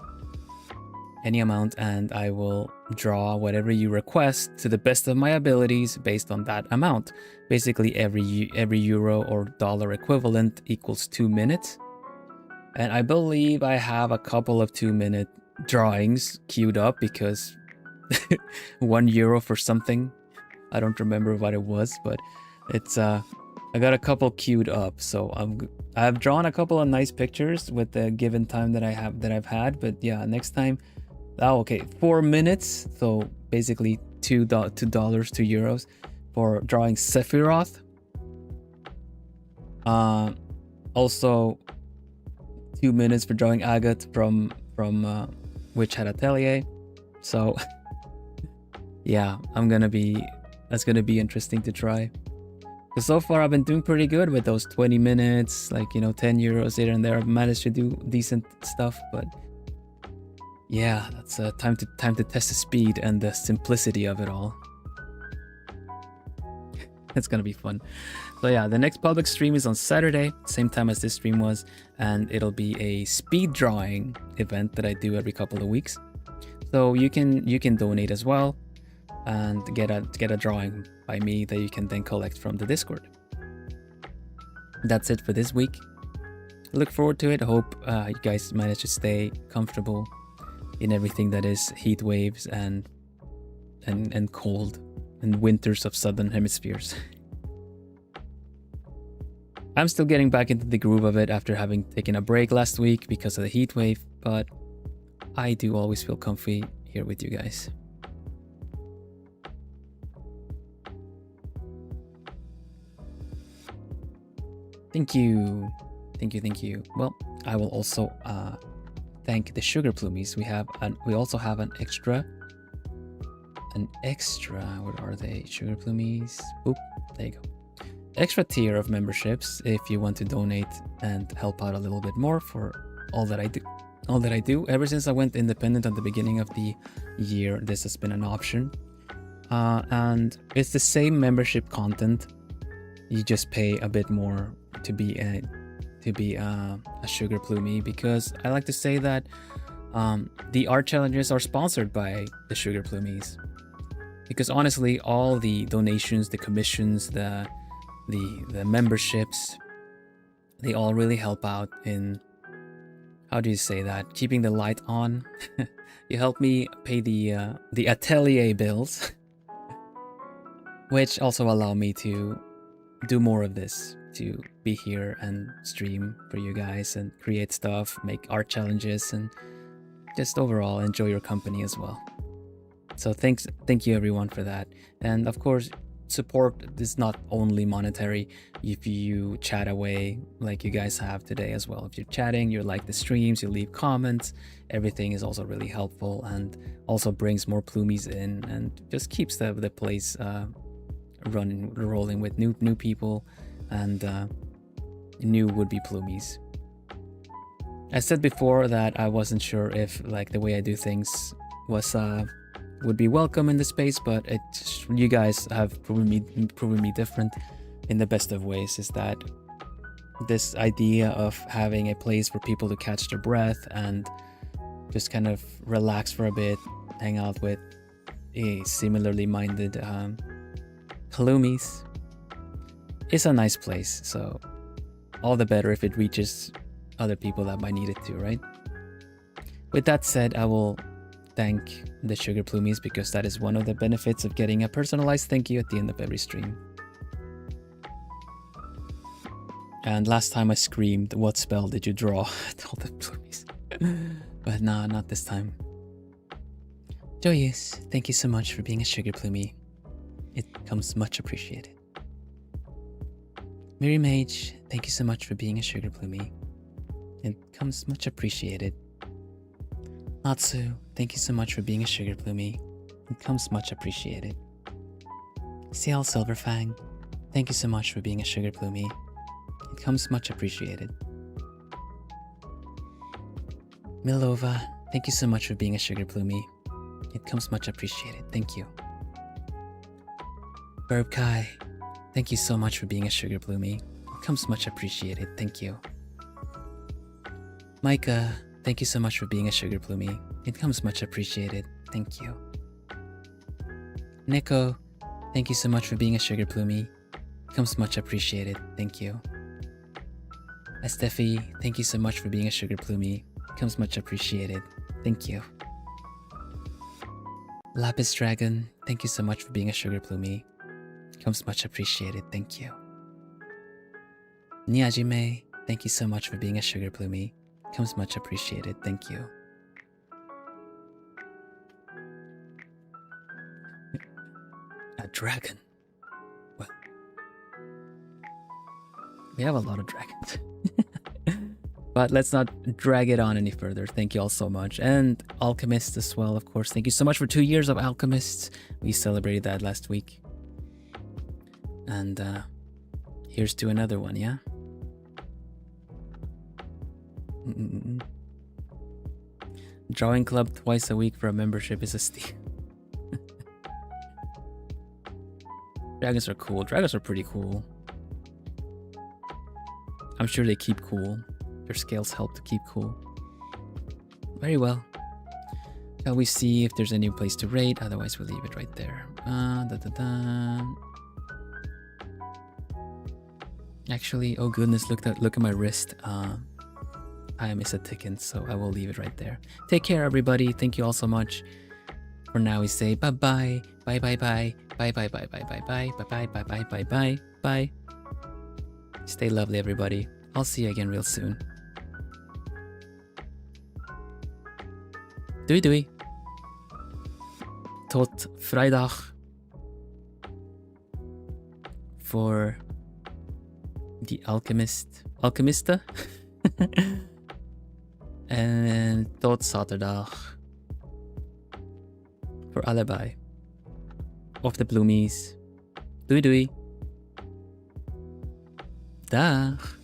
and I will draw whatever you request to the best of my abilities based on that amount. Basically, every euro or dollar equivalent equals 2 minutes. And I believe I have a couple of 2-minute drawings queued up because €1 for something. I don't remember what it was, but it's I got a couple queued up. So I've drawn a couple of nice pictures with the given time that I've had. But yeah, next time. Oh, okay, 4 minutes. So basically $2 €2 for drawing Sephiroth. Also 2 minutes for drawing Agat from Witch Hat Atelier. So yeah, that's gonna be interesting to try. Because so far I've been doing pretty good with those 20 minutes, like, you know, €10 here and there. I've managed to do decent stuff, but yeah, that's time to test the speed and the simplicity of it all. It's gonna be fun. So yeah, the next public stream is on Saturday, same time as this stream was, and it'll be a speed drawing event that I do every couple of weeks. So you can donate as well and get a drawing by me that you can then collect from the Discord. That's it for this week. Look forward to it. Hope you guys manage to stay comfortable in everything that is heat waves and cold and winters of southern hemispheres. I'm still getting back into the groove of it after having taken a break last week because of the heat wave, but I do always feel comfy here with you guys. Thank you. Well, I will also thank the Sugar Plumies. We also have an extra. What are they? Sugar Plumies. Oop, there you go. Extra tier of memberships if you want to donate and help out a little bit more for all that I do. Ever since I went independent at the beginning of the year, this has been an option. And it's the same membership content. You just pay a bit more to be a Sugar Plumie, because I like to say that the art challenges are sponsored by the Sugar Plumies. Because honestly, all the donations, the commissions, the memberships, they all really help out in, how do you say that, keeping the light on. You help me pay the atelier bills, which also allow me to do more of this, to be here and stream for you guys and create stuff, make art challenges, and just overall enjoy your company as well. So thank you everyone for that. And of course, support is not only monetary. If you chat away like you guys have today as well, if you're chatting, you like the streams, you leave comments, everything is also really helpful and also brings more plumies in and just keeps the place rolling with new people and new would-be plumies. I said before that I wasn't sure if like the way I do things was would be welcome in the space, but you guys have proven me different in the best of ways. Is that this idea of having a place for people to catch their breath and just kind of relax for a bit, hang out with a similarly minded Kalumis is a nice place. So all the better if it reaches other people that might need it too, right? With that said, I will thank the Sugar Plumies because that is one of the benefits of getting a personalized thank you at the end of every stream. And last time I screamed, "What spell did you draw?" at all the Plumies. But nah, not this time. Joyous, thank you so much for being a Sugar Plumie. It comes much appreciated. Mary Mage, thank you so much for being a Sugar Plumie. It comes much appreciated. Natsu, thank you so much for being a sugar plumie. It comes much appreciated. CL Silverfang, thank you so much for being a sugar plumie. It comes much appreciated. Milova, thank you so much for being a sugar plumie. It comes much appreciated. Thank you. Verb Kai, thank you so much for being a sugar plumie. It comes much appreciated. Thank you. Micah, thank you so much for being a sugar plumie. It comes much appreciated. Thank you. Neko, thank you so much for being a sugar plumie. It comes much appreciated. Thank you. Estefi, thank you so much for being a sugar plumie. It comes much appreciated. Thank you. Lapis Dragon, thank you so much for being a sugar plumie. It comes much appreciated. Thank you. Niajime, thank you so much for being a sugar plumie. It comes much appreciated. Thank you. A dragon. Well, we have a lot of dragons. But let's not drag it on any further. Thank you all so much. And Owlchemist as well, of course. Thank you so much for 2 years of Owlchemist. We celebrated that last week. And here's to another one, yeah? Drawing club twice a week for a membership is a steal. Dragons are cool. Dragons are pretty cool. I'm sure they keep cool. Their scales help to keep cool. Very well. Shall we see if there's a new place to raid? Otherwise, we'll leave it right there. Actually, oh goodness, look at my wrist. I miss a ticking, so I will leave it right there. Take care, everybody. Thank you all so much. For now, we say bye-bye. Bye-bye-bye. Bye-bye-bye-bye-bye. Bye-bye-bye-bye-bye. Bye. Stay lovely, everybody. I'll see you again real soon. Doei doei. Tot vrijdag. Voor die alchemisten. En tot zaterdag. Voor allebei. Of de bloemies. Doei doei. Dag.